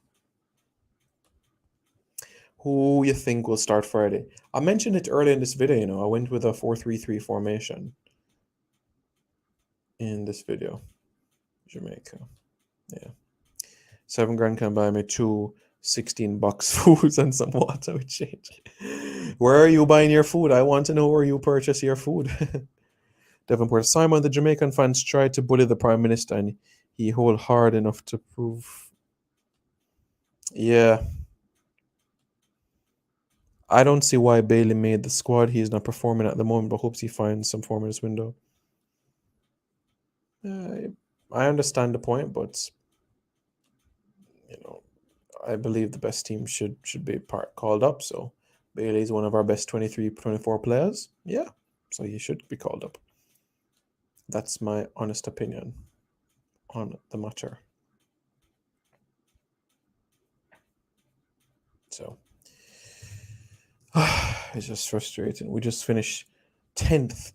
Who you think will start Friday? I mentioned it earlier in this video, I went with a 4-3-3 formation. in this video. Jamaica. Yeah. $7 can buy me two 16-box foods and some water with change. Where are you buying your food? I want to know where you purchase your food. Devonport. Simon, the Jamaican fans tried to bully the Prime Minister and he hold hard enough to prove. Yeah. I don't see why Bailey made the squad. He is not performing at the moment, but hopes he finds some form in this window. I understand the point, but I believe the best team should be called up. So Bailey is one of our best 23, 24 players. Yeah, so he should be called up. That's my honest opinion on the matter. So it's just frustrating. We just finished 10th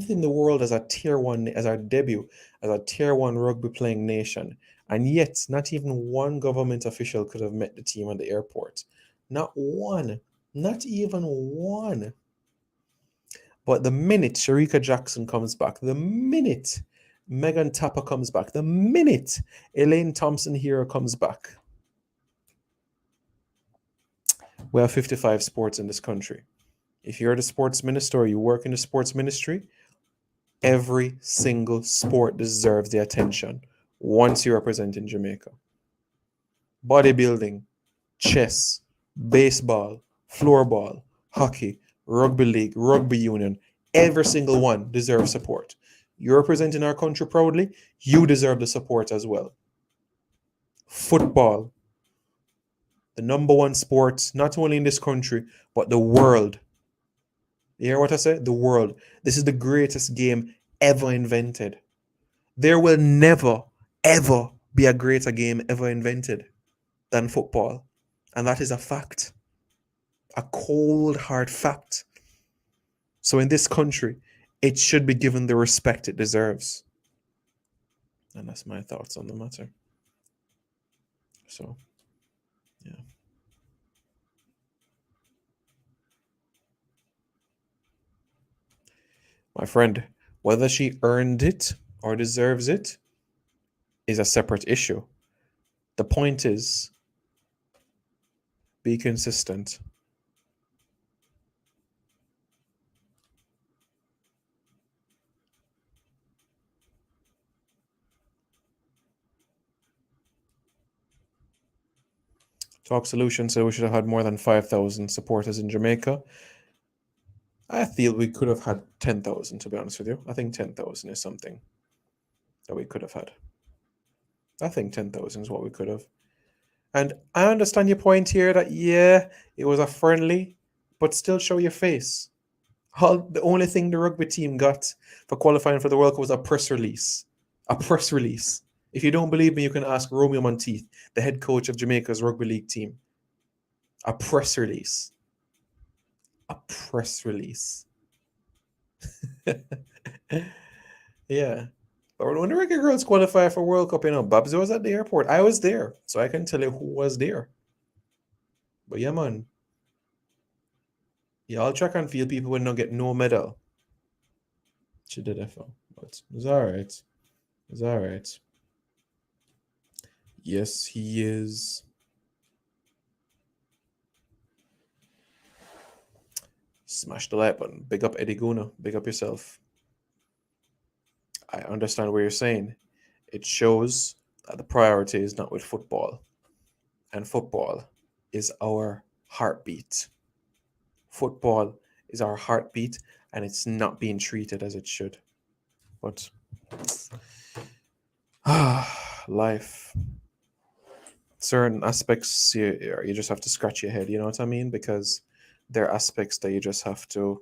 in the world as a tier 1, as our debut as a tier 1 rugby playing nation, and yet not even one government official could have met the team at the airport. Not one. Not even one. But the minute Sharika Jackson comes back, the minute Megan Tapper comes back, the minute Elaine Thompson Hero comes back, we have 55 sports in this country. If you're the sports minister or you work in the sports ministry, every single sport deserves the attention once you represent in Jamaica. Bodybuilding, chess, baseball, floorball, hockey, rugby league, rugby union, every single one deserves support. You're representing our country proudly, you deserve the support as well. Football, the number one sport, not only in this country, but the world. You hear what I said? The world. This is the greatest game ever invented. There will never, ever be a greater game ever invented than football. And that is a fact. A cold, hard fact. So in this country, it should be given the respect it deserves. And that's my thoughts on the matter. So, yeah. My friend, whether she earned it or deserves it is a separate issue. The point is, be consistent. Talk Solution said we should have had more than 5,000 supporters in Jamaica. I feel we could have had 10,000, to be honest with you. I think 10,000 is something that we could have had. I think 10,000 is what we could have. And I understand your point here that, yeah, it was a friendly, but still show your face. The only thing the rugby team got for qualifying for the World Cup was a press release. A press release. If you don't believe me, you can ask Romeo Monteith, the head coach of Jamaica's rugby league team. A press release. A press release. Yeah. But when the Reggae Girls qualify for World Cup, Babs was at the airport. I was there, so I can tell you who was there. But yeah, man. Yeah, all track and field people would not get no medal. She did it, but it's alright. It's alright. Yes, he is. Smash the like button. Big up Eddie Guna. Big up yourself. I understand what you're saying. It shows that the priority is not with football. And football is our heartbeat. Football is our heartbeat, and it's not being treated as it should. But life. Certain aspects, you just have to scratch your head, you know what I mean? Because there are aspects that you just have to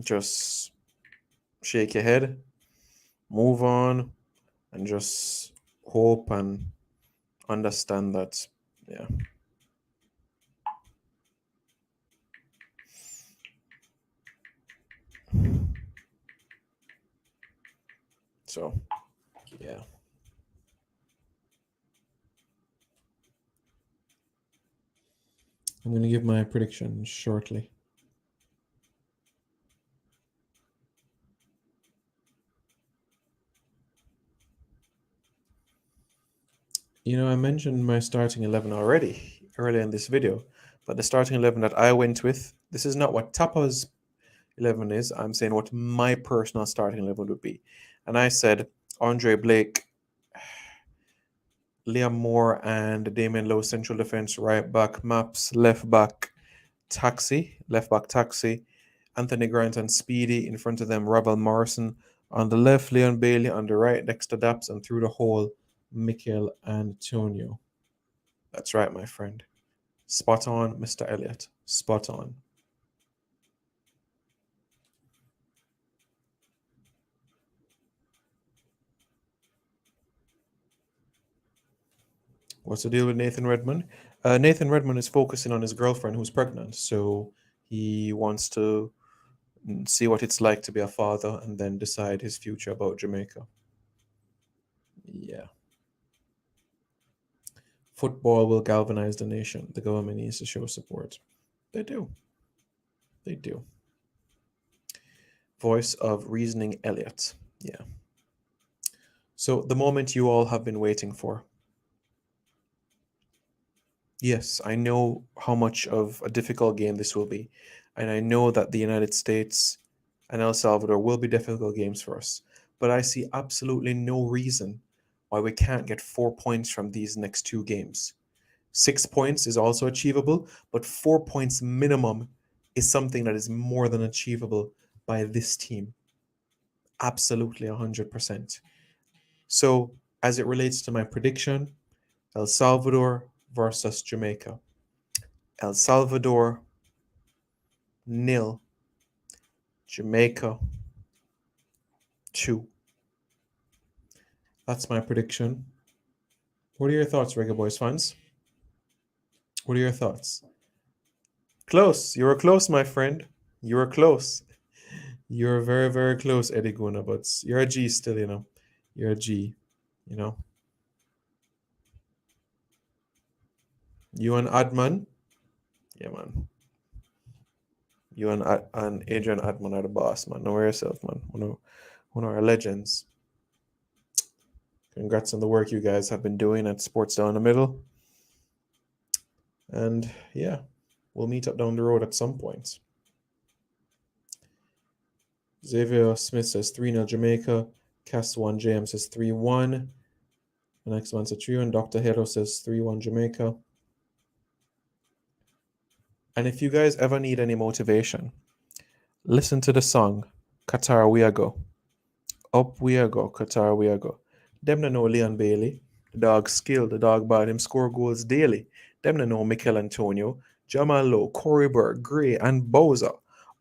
just shake your head, move on, and just hope and understand that, yeah. So, yeah. I'm going to give my prediction shortly. I mentioned my starting 11 already earlier in this video, but the starting 11 that I went with, this is not what Tapa's 11 is. I'm saying what my personal starting 11 would be. And I said Andre Blake, Liam Moore, and Damien Lowe, central defense, right back, Maps, left back, Taxi, left back, Taxi, Anthony Grant and Speedy in front of them, Ravel Morrison on the left, Leon Bailey on the right, next to Daps, and through the hole, Mikel Antonio. That's right, my friend. Spot on, Mr. Elliott. Spot on. What's the deal with Nathan Redmond? Nathan Redmond is focusing on his girlfriend who's pregnant, so he wants to see what it's like to be a father and then decide his future about Jamaica. Yeah. Football will galvanize the nation. The government needs to show support. They do. They do. Voice of Reasoning Elliott. Yeah. So the moment you all have been waiting for. Yes, I know how much of a difficult game this will be. And I know that the United States and El Salvador will be difficult games for us. But I see absolutely no reason why we can't get 4 points from these next two games. 6 points is also achievable, but 4 points minimum is something that is more than achievable by this team. Absolutely 100%. So, as it relates to my prediction, El Salvador versus Jamaica. El Salvador nil, Jamaica 2. That's my prediction. What are your thoughts, Reggae Boys fans? What are your thoughts? Close. You were close, my friend. You were close. You're very, very close, Eddie Guna, but you're a G still. You're a G, you know. You and Adman, yeah, man. You and Adrian Adman are the boss, man. Know yourself, man. One of our legends. Congrats on the work you guys have been doing at Sports Down the Middle. And yeah, we'll meet up down the road at some point. Xavier Smith says 3-0 Jamaica. Cass 1 James says 3-1. The next one says 3-1. Dr. Hero says 3-1 Jamaica. And if you guys ever need any motivation, listen to the song Qatar We A Go. Up we a go, Qatar we a go. Them no know Leon Bailey. The dog skill, the dog bad him score goals daily. Them no know Mikel Antonio, Jamal Lowe, Corey Burke, Gray, and Bowser.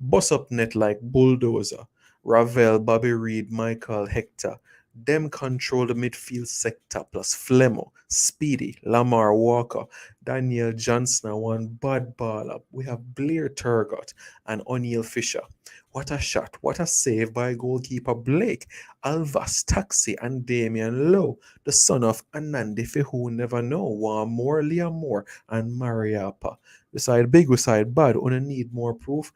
Bust up net like bulldozer. Ravel, Bobby Reed, Michael, Hector. Them control the midfield sector plus Flemo, Speedy, Lamar Walker, Daniel Johnson, one bad baller. We have Blair Turgott and O'Neill Fisher. What a shot. What a save by goalkeeper Blake, Alvas, Taxi, and Damian Lowe, the son of Anandi who never know. One more, Liam Moore, and Mariapa. Beside big, beside bad, only need more proof.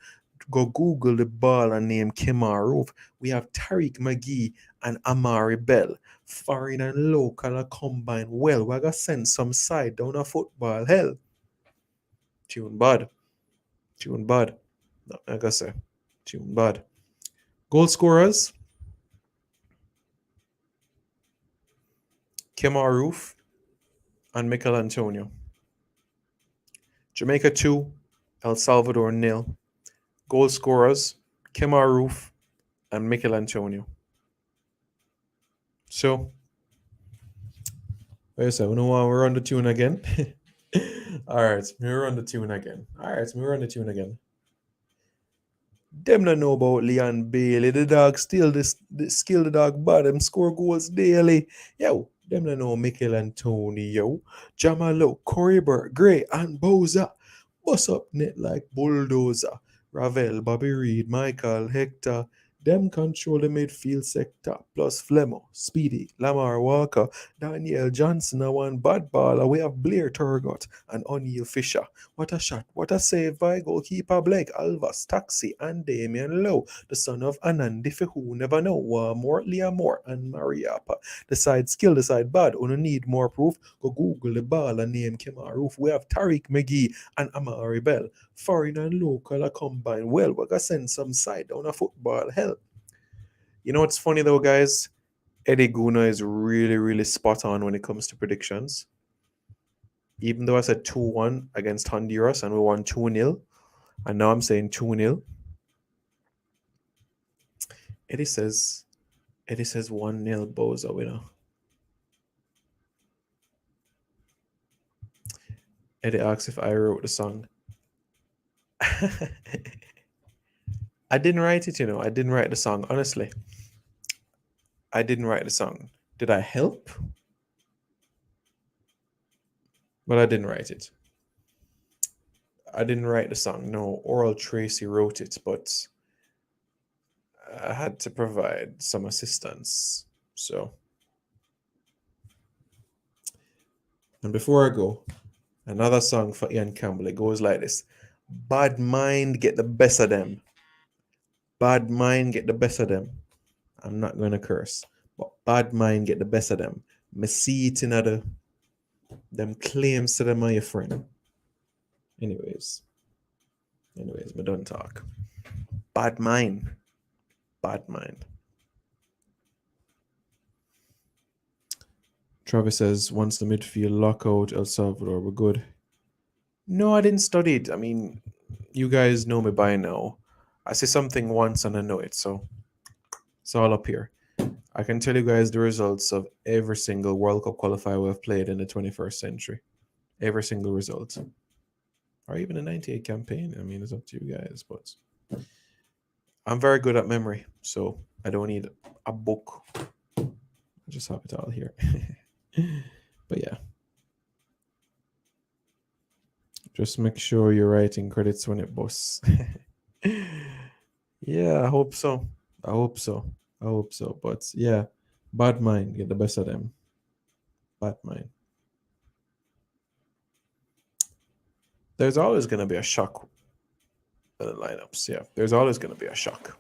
Go Google the ball and name Kemar Roof. We have Tariq McGee and Amari Bell. Foreign and local are combined well. We're going to send some side down a football hell. Tune bad. Tune bad. No, I gotta say. Tune bad. Goal scorers. Kemar Roof and Mikel Antonio. Jamaica 2, El Salvador 0. Goal scorers, Kemar Roof and Mikel Antonio. So, wait a second, we're on the tune again. All right, we're on the tune again. Them not know about Leon Bailey. The dog still the skill the dog bottom score goals daily. Yo, them not know Mikel Antonio, Jamalo, Corey Burke, Gray, and Bowser. Bust up net like bulldozer. Ravel, Bobby Reed, Michael, Hector. Them control the midfield sector, plus Flemo, Speedy, Lamar Walker, Daniel Johnson, and one bad baller. We have Blair Turgot and O'Neill Fisher. What a shot, what a save by goalkeeper Blake Alvas, Taxi, and Damian Lowe, the son of Anandi, who never know, more, Liam Moore, and Mariapa. The side skill, the side bad. When you need more proof, go Google the ball and name Kemar Roof. We have Tariq McGee and Amari Bell. Foreign and local are combined well. We're going to send some side down a football. Hell. You know what's funny though, guys? Eddie Guna is really, really spot on when it comes to predictions. Even though I said 2-1 against Honduras and we won 2-0, and now I'm saying 2-0. Eddie says 1-0 Boza winner. Eddie asks if I wrote the song. I didn't write it, I didn't write the song, honestly. I didn't write the song. Did I help? But I didn't write it. I didn't write the song. No, Oral Tracy wrote it, but I had to provide some assistance. So, and before I go, another song for Ian Campbell. It goes like this. Bad mind get the best of them. Bad mind get the best of them. I'm not going to curse, but bad mind get the best of them. Me see it in them claims to them, my friend. Anyways, me don't talk. Bad mind. Bad mind. Travis says, once the midfield lock out El Salvador, we're good. No, I didn't study it. I mean, you guys know me by now. I say something once and I know it, so it's all up here. I can tell you guys the results of every single World Cup qualifier we've played in the 21st century. Every single result. Or even the 98 campaign. I mean, it's up to you guys, but I'm very good at memory, so I don't need a book. I just have it all here. But yeah. Just make sure you're writing credits when it busts. Yeah, I hope so. But yeah, bad mind get the best of them. Bad mind. There's always going to be a shock in the lineups. Yeah, there's always going to be a shock.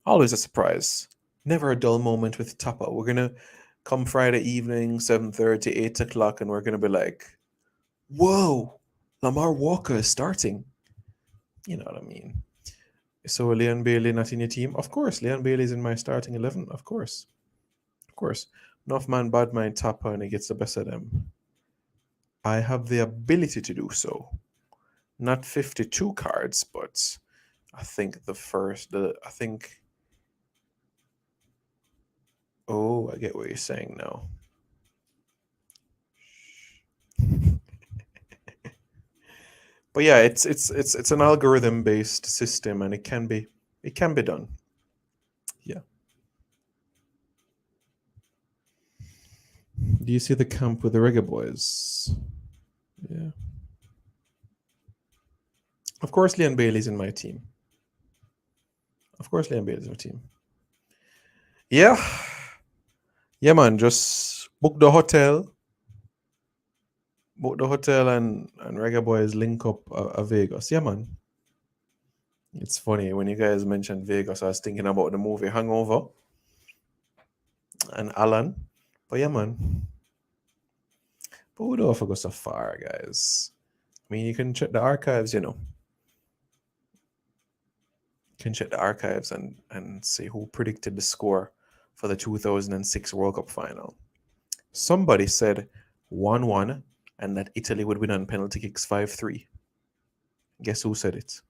Always a surprise. Never a dull moment with Tapa. We're going to come Friday evening, 7:30, 8 o'clock, and we're going to be like, whoa, Lamar Walker is starting. You know what I mean? So Leon Bailey not in your team? Of course, Leon Bailey's in my starting 11. Of course. Enough man, bad mind, Tapa, and he gets the best of them. I have the ability to do so. Not 52 cards, but I think oh, I get what you're saying now. But yeah, it's an algorithm based system and it can be done. Yeah. Do you see the camp with the Reggae Boys? Yeah. Of course, Leon Bailey's in my team. Yeah. Yeah, man. Just book the hotel. And Reggae Boys link up a Vegas. Yeah, man. It's funny when you guys mentioned Vegas, I was thinking about the movie Hangover and Alan. But yeah, man. But we don't have to go so far, guys. I mean, you can check the archives, You can check the archives and see who predicted the score for the 2006 World Cup final. Somebody said 1-1 and that Italy would win on penalty kicks 5-3. Guess who said it?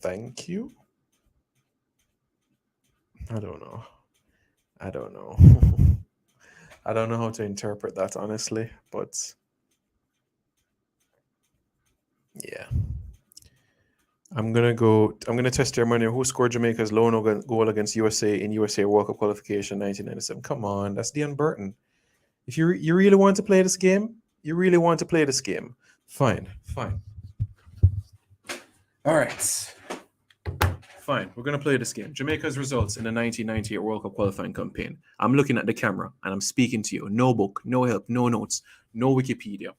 Thank you. I don't know. I don't know how to interpret that, honestly, but yeah. I'm gonna test your money. Who scored Jamaica's lone goal against USA in USA World Cup qualification 1997? Come on, that's Dean Burton. If you really want to play this game, you really want to play this game. Fine, fine. All right, fine. We're gonna play this game. Jamaica's results in the 1998 World Cup qualifying campaign. I'm looking at the camera and I'm speaking to you. No book, no help, no notes, no Wikipedia.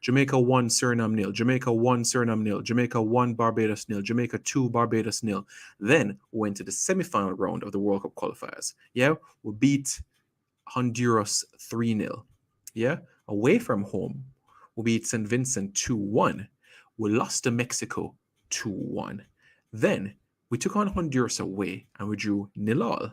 Jamaica 1, Suriname nil. Jamaica 1, Suriname nil. Jamaica 1, Barbados nil. Jamaica 2, Barbados nil. Then we went to the semi-final round of the World Cup qualifiers. Yeah, we beat Honduras 3-0. Yeah, away from home, we beat St. Vincent 2-1. We lost to Mexico 2-1. Then we took on Honduras away and we drew 0-0.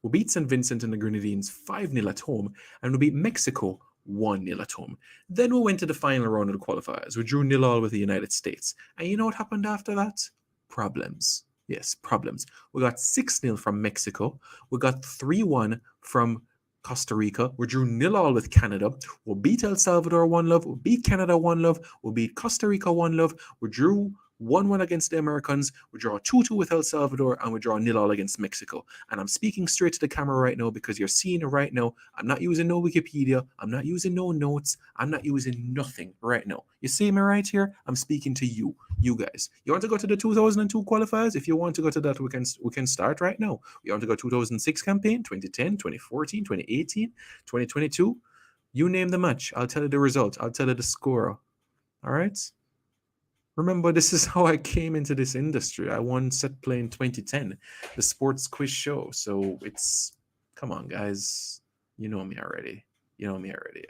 We beat St. Vincent and the Grenadines 5-0 at home, and we beat Mexico 1-0 at home. Then we went to the final round of the qualifiers. We drew 0-0 with the United States. And you know what happened after that? Problems. Yes, problems. We got 6-0 from Mexico. We got 3-1 from Costa Rica. We drew 0-0 with Canada. We beat El Salvador 1-0. We beat Canada 1-0. We beat Costa Rica 1-0. We drew 1-1 against the Americans. We draw 2-2 with El Salvador, and we draw 0-0 against Mexico. And I'm speaking straight to the camera right now because you're seeing it right now. I'm not using no Wikipedia. I'm not using no notes. I'm not using nothing right now. You see me right here? I'm speaking to you guys. You want to go to the 2002 qualifiers? If you want to go to that, we can start right now. You want to go 2006 campaign, 2010, 2014, 2018, 2022? You name the match. I'll tell you the result. I'll tell you the score. All right? Remember, this is how I came into this industry. I won set play in 2010, the sports quiz show. So come on, guys. You know me already. You know me already.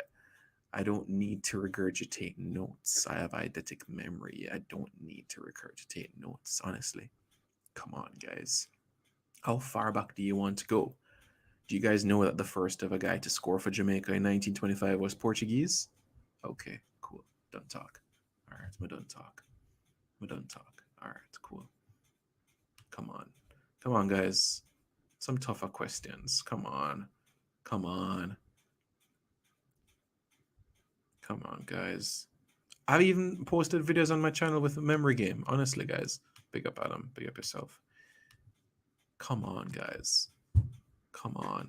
I don't need to regurgitate notes. I have eidetic memory. I don't need to regurgitate notes, honestly. Come on, guys. How far back do you want to go? Do you guys know that the first ever guy to score for Jamaica in 1925 was Portuguese? Okay, cool. Don't talk. All right, we don't talk. We don't talk. All right, cool. Come on. Come on, guys. Some tougher questions. Come on. Come on. Come on, guys. I've even posted videos on my channel with a memory game. Honestly, guys. Big up, Adam. Big up yourself. Come on, guys. Come on.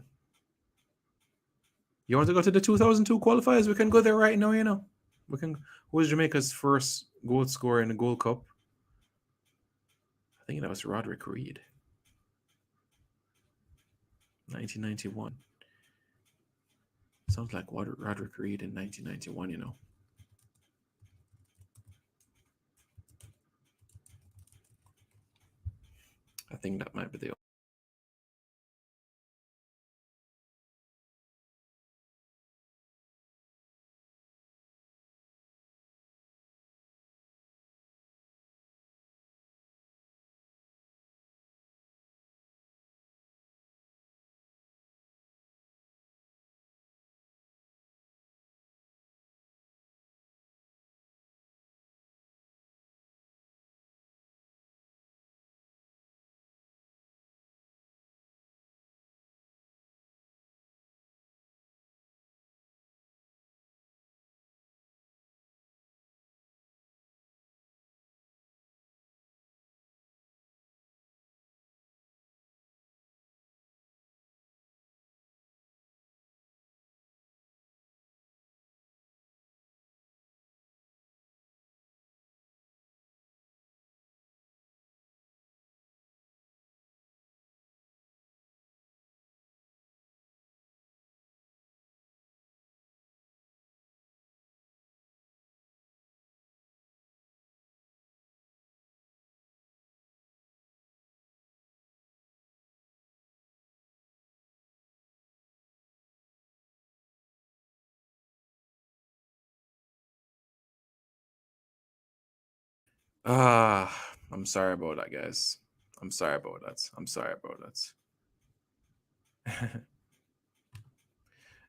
You want to go to the 2002 qualifiers? We can go there right now, you know. We can. Who was Jamaica's first goal scorer in the Gold Cup? I think that was Roderick Reed. 1991. Sounds like Roderick Reed in 1991, you know. I think that might be the I'm sorry about that, guys. I'm sorry about that. I'm sorry about that.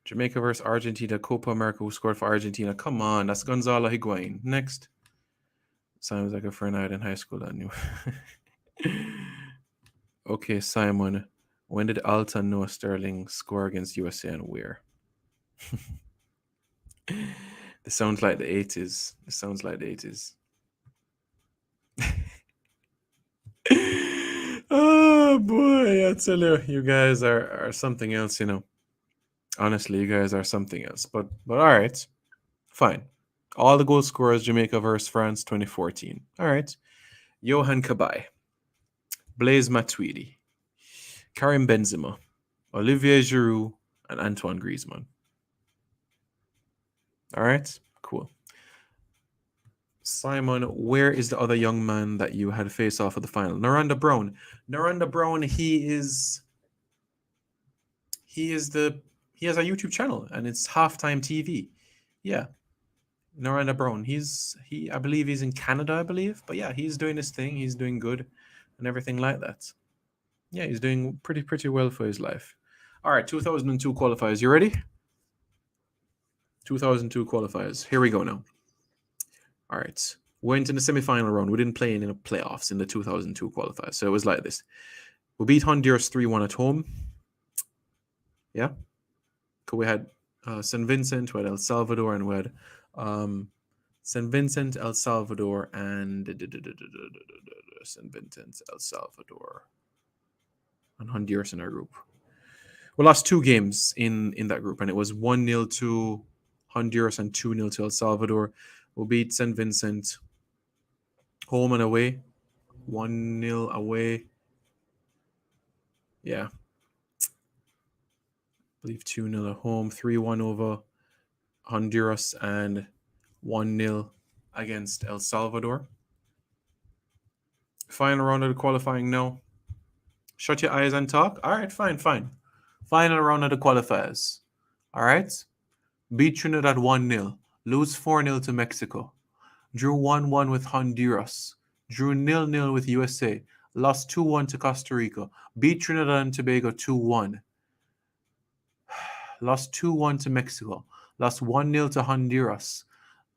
Jamaica versus Argentina, Copa America, who scored for Argentina? Come on, that's Gonzalo Higuain. Next. Sounds like a friend I had in high school that knew. Okay, Simon. When did Alton Noah Sterling score against USA and where? This sounds like the 80s. It sounds like the 80s. Oh boy, I tell you, you guys are something else, you know. Honestly, you guys are something else. But all right, fine. All the goal scorers, Jamaica versus France 2014. All right. Johan Cabaye, Blaise Matuidi, Karim Benzema, Olivier Giroud, and Antoine Griezmann. All right, cool. Simon, where is the other young man that you had face off at the final? Naranda Brown. Naranda Brown, he is the he has a YouTube channel and it's halftime TV. Yeah. Naranda Brown. He I believe he's in Canada, I believe. But yeah, he's doing his thing. He's doing good and everything like that. Yeah, he's doing pretty well for his life. All right, 2002 qualifiers. You ready? 2002 qualifiers. Here we go now. All right. Went in the semi-final round. We didn't play in the playoffs in the 2002 qualifiers. So it was like this. We beat Honduras 3-1 at home. Yeah. We had St. Vincent, we had El Salvador, and we had St. Vincent, El Salvador, and St. Vincent, El Salvador, and Honduras in our group. We lost 2 games in that group, and it was 1-0 to Honduras and 2-0 to El Salvador. We beat St. Vincent home and away, 1-0 away. Yeah. I believe 2-0 at home, 3-1 over Honduras, and 1-0 against El Salvador. Final round of the qualifying now. Shut your eyes and talk. All right, fine. Final round of the qualifiers. All right. Beat Trinidad 1-0. Lose 4-0 to Mexico. Drew 1-1 with Honduras. Drew 0-0 with USA. Lost 2-1 to Costa Rica. Beat Trinidad and Tobago 2-1. Lost 2-1 to Mexico. Lost 1-0 to Honduras.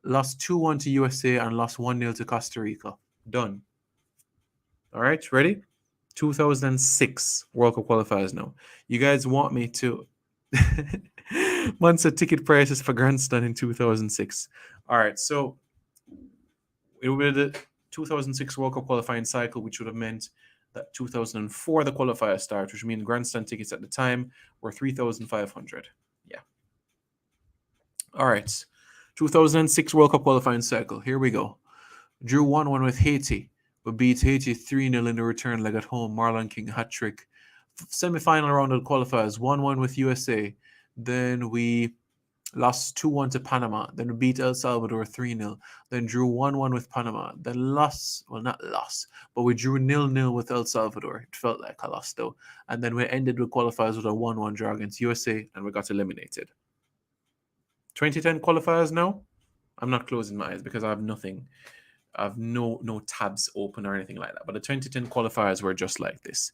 Lost 2-1 to USA and lost 1-0 to Costa Rica. Done. All right, ready? 2006 World Cup qualifiers now. You guys want me to... Months of ticket prices for grandstand in 2006. All right, so it would be the 2006 World Cup qualifying cycle, which would have meant that 2004 the qualifier started, which means grandstand tickets at the time were 3,500. Yeah. All right. 2006 World Cup qualifying cycle. Here we go. Drew 1-1 with Haiti, but beat Haiti 3-0 in the return leg at home. Marlon King hat-trick. Semi-final round of the qualifiers, 1-1 with USA. Then we lost 2-1 to Panama. Then we beat El Salvador 3-0. Then drew 1-1 with Panama. Then lost, well, not lost, but we drew 0-0 with El Salvador. It felt like a loss, though. And then we ended with qualifiers with a 1-1 draw against USA, and we got eliminated. 2010 qualifiers now. I'm not closing my eyes because I have nothing. I have no tabs open or anything like that. But the 2010 qualifiers were just like this.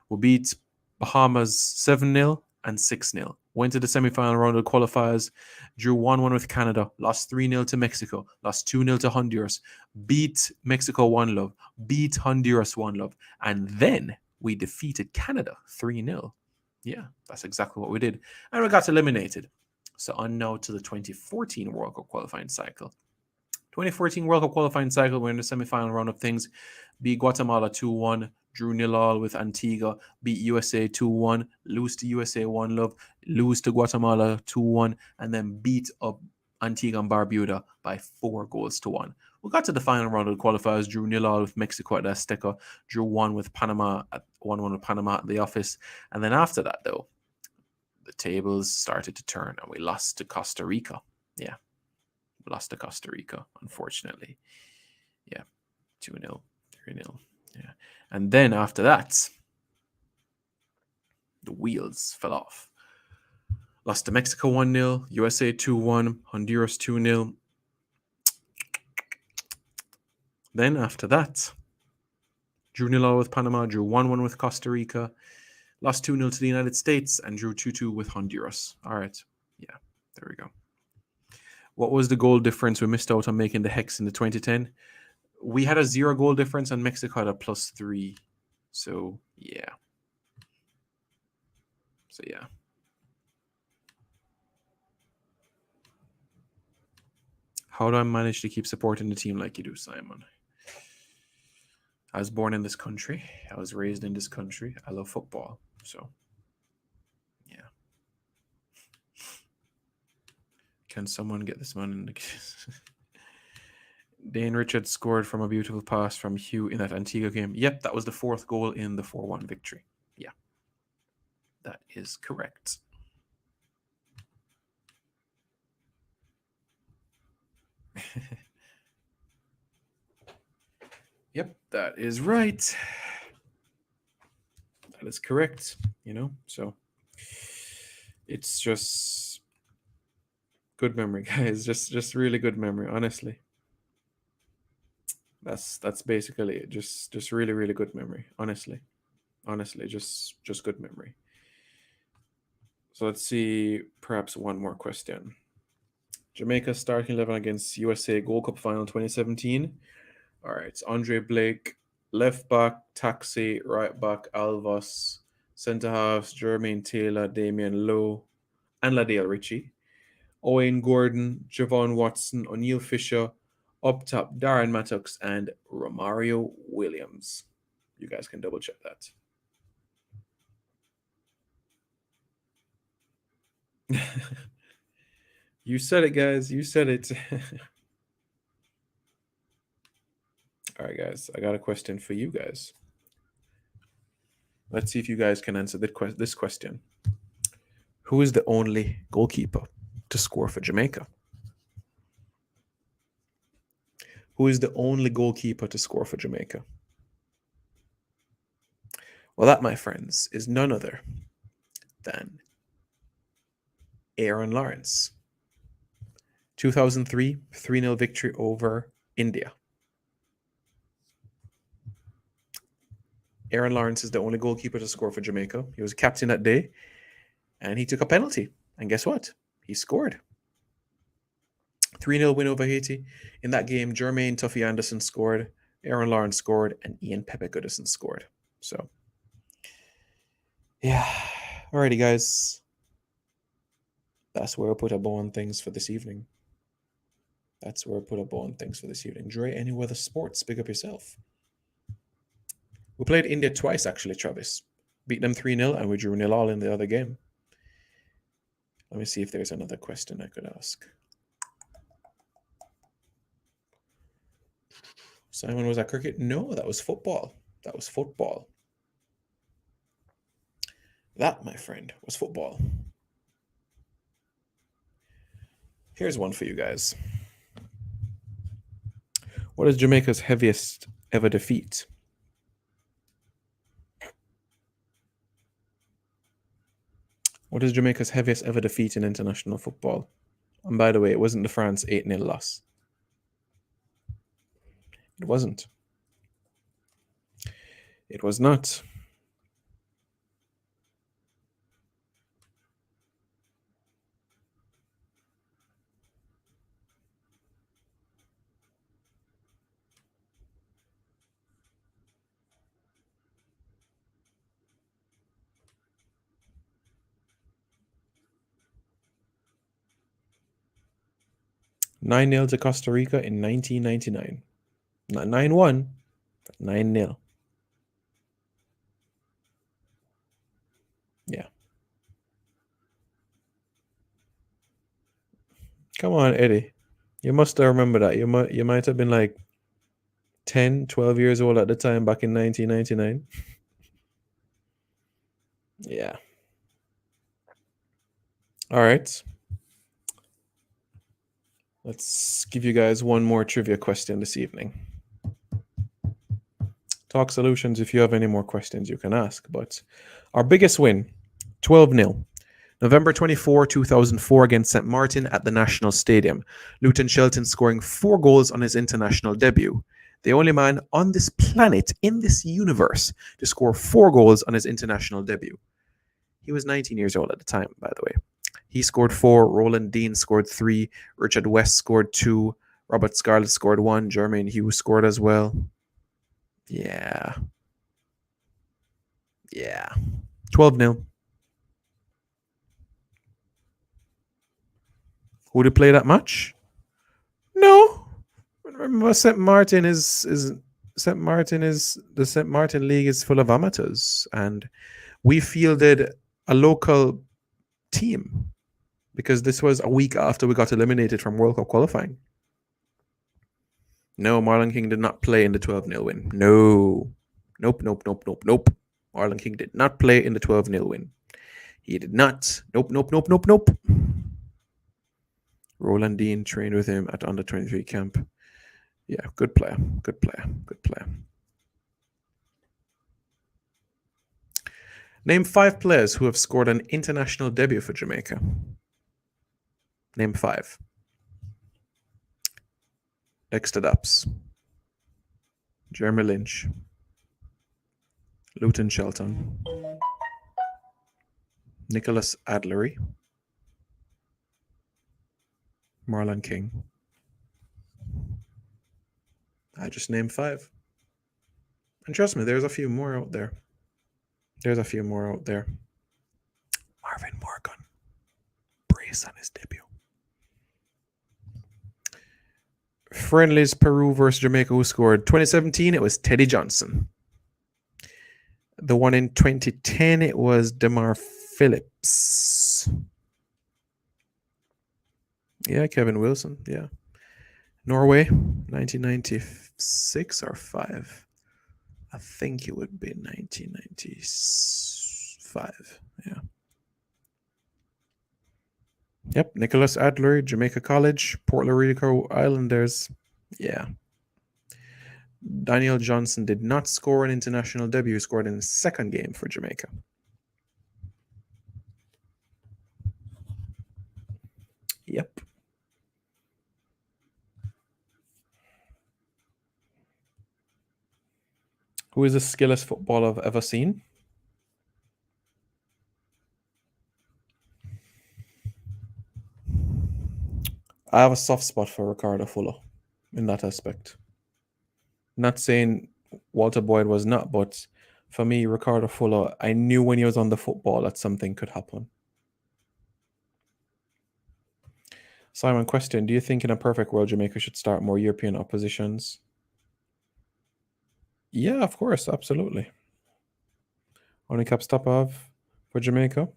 We beat Bahamas 7-0 and 6-0. Went to the semi-final round of the qualifiers, drew 1-1 with Canada, lost 3-0 to Mexico, lost 2-0 to Honduras, beat Mexico 1-0, beat Honduras 1-0, and then we defeated Canada 3-0. Yeah, that's exactly what we did. And we got eliminated. So on now to the 2014 World Cup qualifying cycle. 2014 World Cup qualifying cycle, we're in the semi-final round of things. Beat Guatemala 2-1, drew 0-0 with Antigua, beat USA 2-1, lose to USA 1-0, lose to Guatemala 2-1, and then beat up Antigua and Barbuda by 4-1. We got to the final round of the qualifiers, drew 0-0 with Mexico at the Azteca, drew 1-1 with Panama at the office, and then after that, though, the tables started to turn and we lost to Costa Rica. Yeah. Lost to Costa Rica, unfortunately. Yeah. 2-0, 3-0. Yeah. And then after that, the wheels fell off. Lost to Mexico 1-0, USA 2-1, Honduras 2-0. Then after that, drew 0-0 with Panama, drew 1-1 with Costa Rica, lost 2-0 to the United States, and drew 2-2 with Honduras. All right. Yeah, there we go. What was the goal difference? We missed out on making the hex in the 2010. We had a 0 goal difference and Mexico had a +3. So, yeah. How do I manage to keep supporting the team like you do, Simon? I was born in this country. I was raised in this country. I love football. So, yeah. Can someone get this man in the Dane Richards scored from a beautiful pass from Hugh in that Antigua game. Yep, that was the fourth goal in the 4-1 victory. Yeah, that is correct. Yep, that is right. That is correct. So it's just good memory, guys. Just really good memory, honestly. That's basically it. Just really, really good memory, honestly. Honestly, just good memory. So let's see, perhaps one more question. Jamaica starting 11 against USA Gold Cup final 2017. All right, it's Andre Blake, left back, Taxi, right back, Alvas, centre halves, Jermaine Taylor, Damian Lowe, and Ladale Ritchie. Owen Gordon, Javon Watson, O'Neill Fisher, up top, Darren Mattox, and Romario Williams. You guys can double check that. You said it, guys. You said it. All right, guys. I got a question for you guys. Let's see if you guys can answer this question. Who is the only goalkeeper to score for Jamaica? Who is the only goalkeeper to score for Jamaica? Well, that, my friends, is none other than Aaron Lawrence. 2003, 3-0 victory over India. Aaron Lawrence is the only goalkeeper to score for Jamaica. He was captain that day, and he took a penalty. And guess what? He scored. 3-0 win over Haiti. In that game, Jermaine Tuffy Anderson scored, Aaron Lawrence scored, and Ian Pepe Goodison scored. So, yeah. Alrighty, guys. That's where I put a bow on things for this evening. Dre, any other sports? Pick up yourself. We played India twice, actually, Travis. Beat them 3-0, and we drew 0-0 in the other game. Let me see if there's another question I could ask. Simon, was that cricket? No, that was football. That, my friend, was football. Here's one for you guys. What is Jamaica's heaviest ever defeat? What is Jamaica's heaviest ever defeat in international football? And by the way, it wasn't the France 8-0 loss. It wasn't. It was not. Nine 0 to Costa Rica in 1999. Not 9-1, but 9-0. Yeah. Come on, Eddie. You must have remembered that. You might have been like 10, 12 years old at the time back in 1999. Yeah. All right. Let's give you guys one more trivia question this evening. Talk Solutions, if you have any more questions, you can ask. But our biggest win, 12-0. November 24, 2004 against St. Martin at the National Stadium. Luton Shelton scoring 4 goals on his international debut. The only man on this planet, in this universe, to score 4 goals on his international debut. He was 19 years old at the time, by the way. He scored 4, Roland Dean scored 3, Richard West scored 2, Robert Scarlett scored 1, Jermaine Hughes scored as well. Yeah. 12-0. Would he play that much? No. Remember, St. Martin is St. Martin the St. Martin League is full of amateurs, and we fielded a local team because this was a week after we got eliminated from World Cup qualifying. No, Marlon King did not play in the 12-0 win. No. Nope. Marlon King did not play in the 12-0 win. He did not. Nope. Roland Dean trained with him at under 23 camp. Yeah, good player. Name 5 players who have scored an international debut for Jamaica. Name 5. Dexter Dapps, Jeremy Lynch, Luton Shelton, Nicholas Adlery, Marlon King. I just named 5. And trust me, there's a few more out there. Marvin Morgan, brace on his debut. Friendlies Peru versus Jamaica, who scored 2017, it was Teddy Johnson. The one in 2010, it was Demar Phillips. Yeah, Kevin Wilson, yeah. Norway, 1996 or 5. I think it would be 1995. Yeah. Yep, Nicholas Adler, Jamaica College, Puerto Rico Islanders. Yeah. Daniel Johnson did not score an international debut. He scored in the second game for Jamaica. Yep. Who is the skillest footballer I've ever seen? I have a soft spot for Ricardo Fuller in that aspect. Not saying Walter Boyd was not, but for me, Ricardo Fuller, I knew when he was on the football that something could happen. Simon, question: do you think in a perfect world Jamaica should start more European oppositions? Yeah, of course, absolutely. How many caps Topov for Jamaica?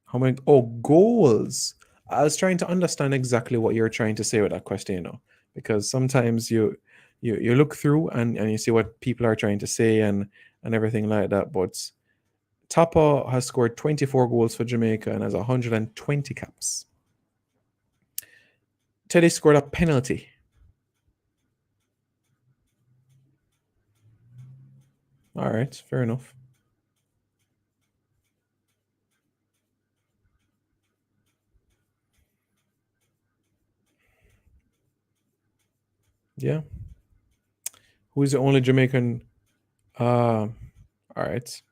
How many? Oh, goals. I was trying to understand exactly what you're trying to say with that question, because sometimes you look through and you see what people are trying to say and everything like that. But Tapa has scored 24 goals for Jamaica and has 120 caps. Teddy scored a penalty. All right, fair enough. Yeah. Who is the only Jamaican? All right,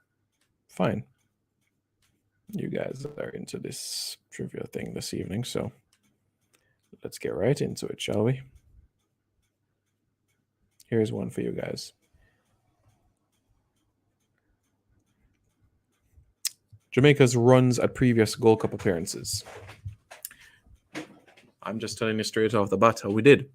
fine. You guys are into this trivia thing this evening, so let's get right into it, shall we? Here's one for you guys. Jamaica's runs at previous Gold Cup appearances. I'm just telling you straight off the bat how we did.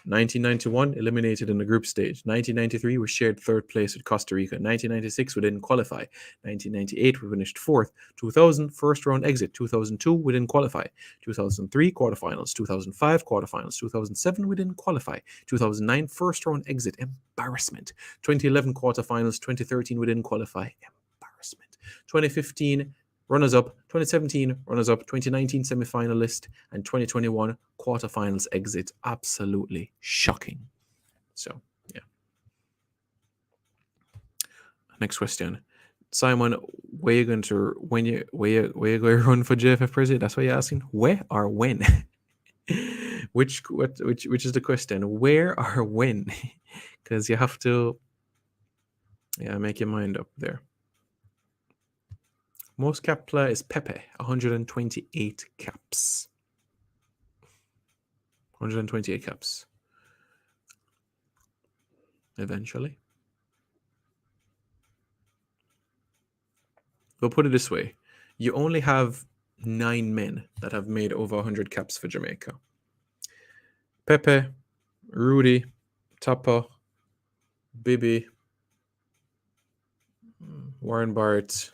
1991, eliminated in the group stage. 1993, we shared third place with Costa Rica. 1996, we didn't qualify. 1998, we finished fourth. 2000, first round exit. 2002, we didn't qualify. 2003, quarterfinals. 2005, quarterfinals. 2007, we didn't qualify. 2009, first round exit. Embarrassment. 2011, quarterfinals. 2013, we didn't qualify. Embarrassment. 2015, runners-up, 2017 runners-up, 2019 semi-finalist, and 2021 quarterfinals exit. Absolutely shocking. So, yeah. Next question, Simon. Where you going to where you going to run for JFF president? That's what you're asking. Where or when? which is the question? Where or when? Because you have to, make your mind up there. Most cap player is Pepe, 128 caps. 128 caps. Eventually. We'll put it this way. You only have 9 men that have made over 100 caps for Jamaica. Pepe, Rudy, Tapa, Bibby, Warren Barrett,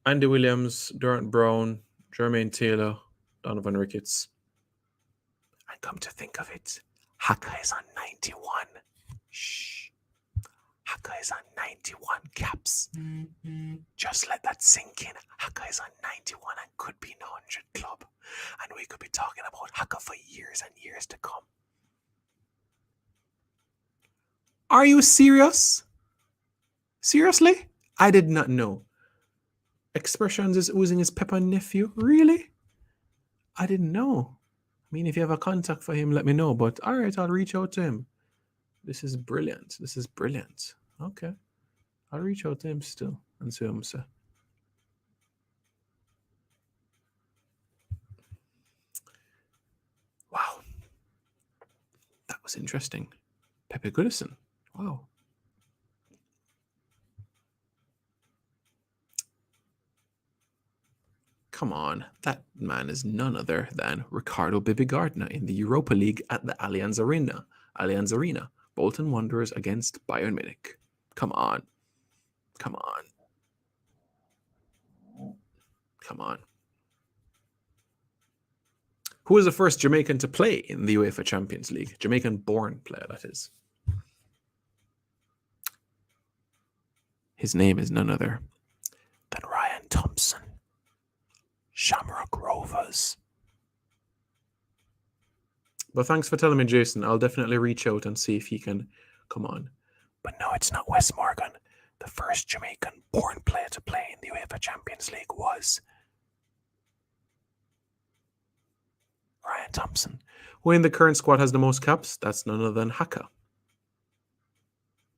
Andy Williams, Durant Brown, Jermaine Taylor, Donovan Ricketts. And come to think of it, Haka is on 91. Shh. Haka is on 91 caps. Just let that sink in. Haka is on 91 and could be in the 100 club. And we could be talking about Haka for years and years to come. Are you serious? Seriously? I did not know. Expressions is oozing his pepper nephew? Really? I didn't know. I mean, if you have a contact for him, let me know. But all right, I'll reach out to him. This is brilliant. This is brilliant. Okay. I'll reach out to him still and see what I'm saying. Wow. That was interesting. Pepe Goodison. Wow. Come on, that man is none other than Ricardo Bibi Gardner in the Europa League at the Allianz Arena. Bolton Wanderers against Bayern Munich. Come on. Come on. Come on. Who was the first Jamaican to play in the UEFA Champions League? Jamaican-born player, that is. His name is none other than Ryan Thompson. Shamrock Rovers. But thanks for telling me, Jason. I'll definitely reach out and see if he can come on. But no, it's not Wes Morgan. The first Jamaican-born player to play in the UEFA Champions League was Ryan Thompson. Who in the current squad has the most caps? That's none other than Haka.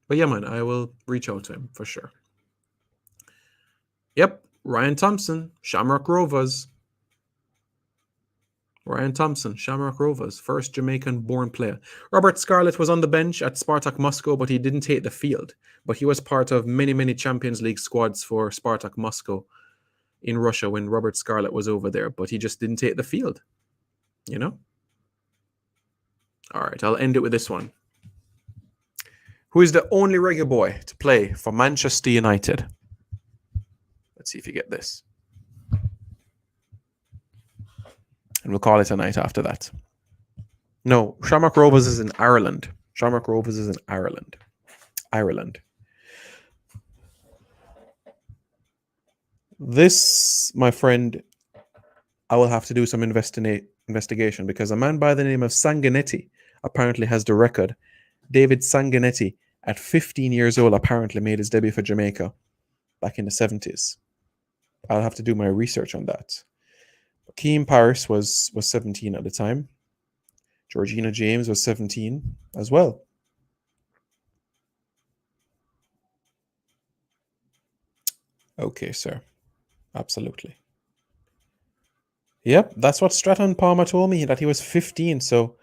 But yeah, man, I will reach out to him for sure. Yep, Ryan Thompson, Shamrock Rovers. Ryan Thompson, Shamrock Rovers, first Jamaican-born player. Robert Scarlett was on the bench at Spartak Moscow, but he didn't take the field. But he was part of many, many Champions League squads for Spartak Moscow in Russia when Robert Scarlett was over there. But he just didn't take the field, you know? All right, I'll end it with this one. Who is the only reggae boy to play for Manchester United? Let's see if you get this. And we'll call it a night after that. No, Shamrock Rovers is in Ireland. Shamrock Rovers is in Ireland. Ireland. This, my friend, I will have to do some investigation because a man by the name of Sanguinetti apparently has the record. David Sanguinetti, at 15 years old, apparently made his debut for Jamaica back in the 70s. I'll have to do my research on that. Keane Paris was 17 at the time. Georgina James was 17 as well. Okay, sir. Absolutely. Yep, that's what Stratton Palmer told me, that he was 15. So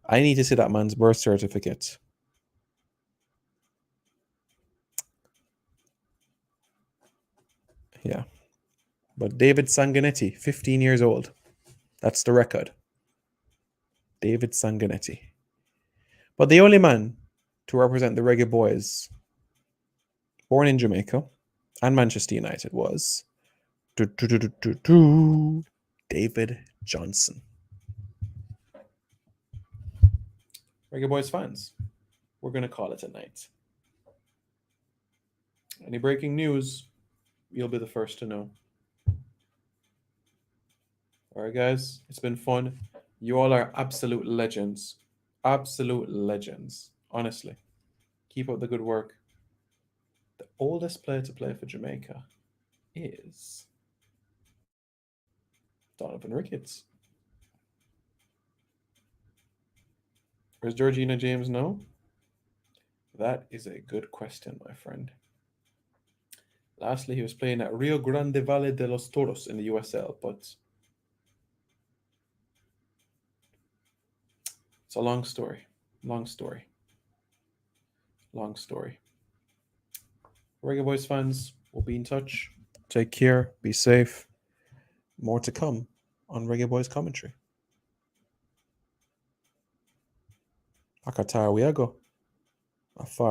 I need to see that man's birth certificate. Yeah. But David Sanguinetti, 15 years old. That's the record. David Sanguinetti. But the only man to represent the Reggae Boys, born in Jamaica and Manchester United, was David Johnson. Reggae Boys fans, we're going to call it a night. Any breaking news, you'll be the first to know. All right, guys, it's been fun. You all are absolute legends. Absolute legends. Honestly. Keep up the good work. The oldest player to play for Jamaica is Donovan Ricketts. Where's Georgina James now? That is a good question, my friend. Lastly, he was playing at Rio Grande Valley de los Toros in the USL, but it's a long story. Long story. Long story. Reggae Boys fans, we'll be in touch. Take care. Be safe. More to come on Reggae Boys commentary. Akatar we go. Afar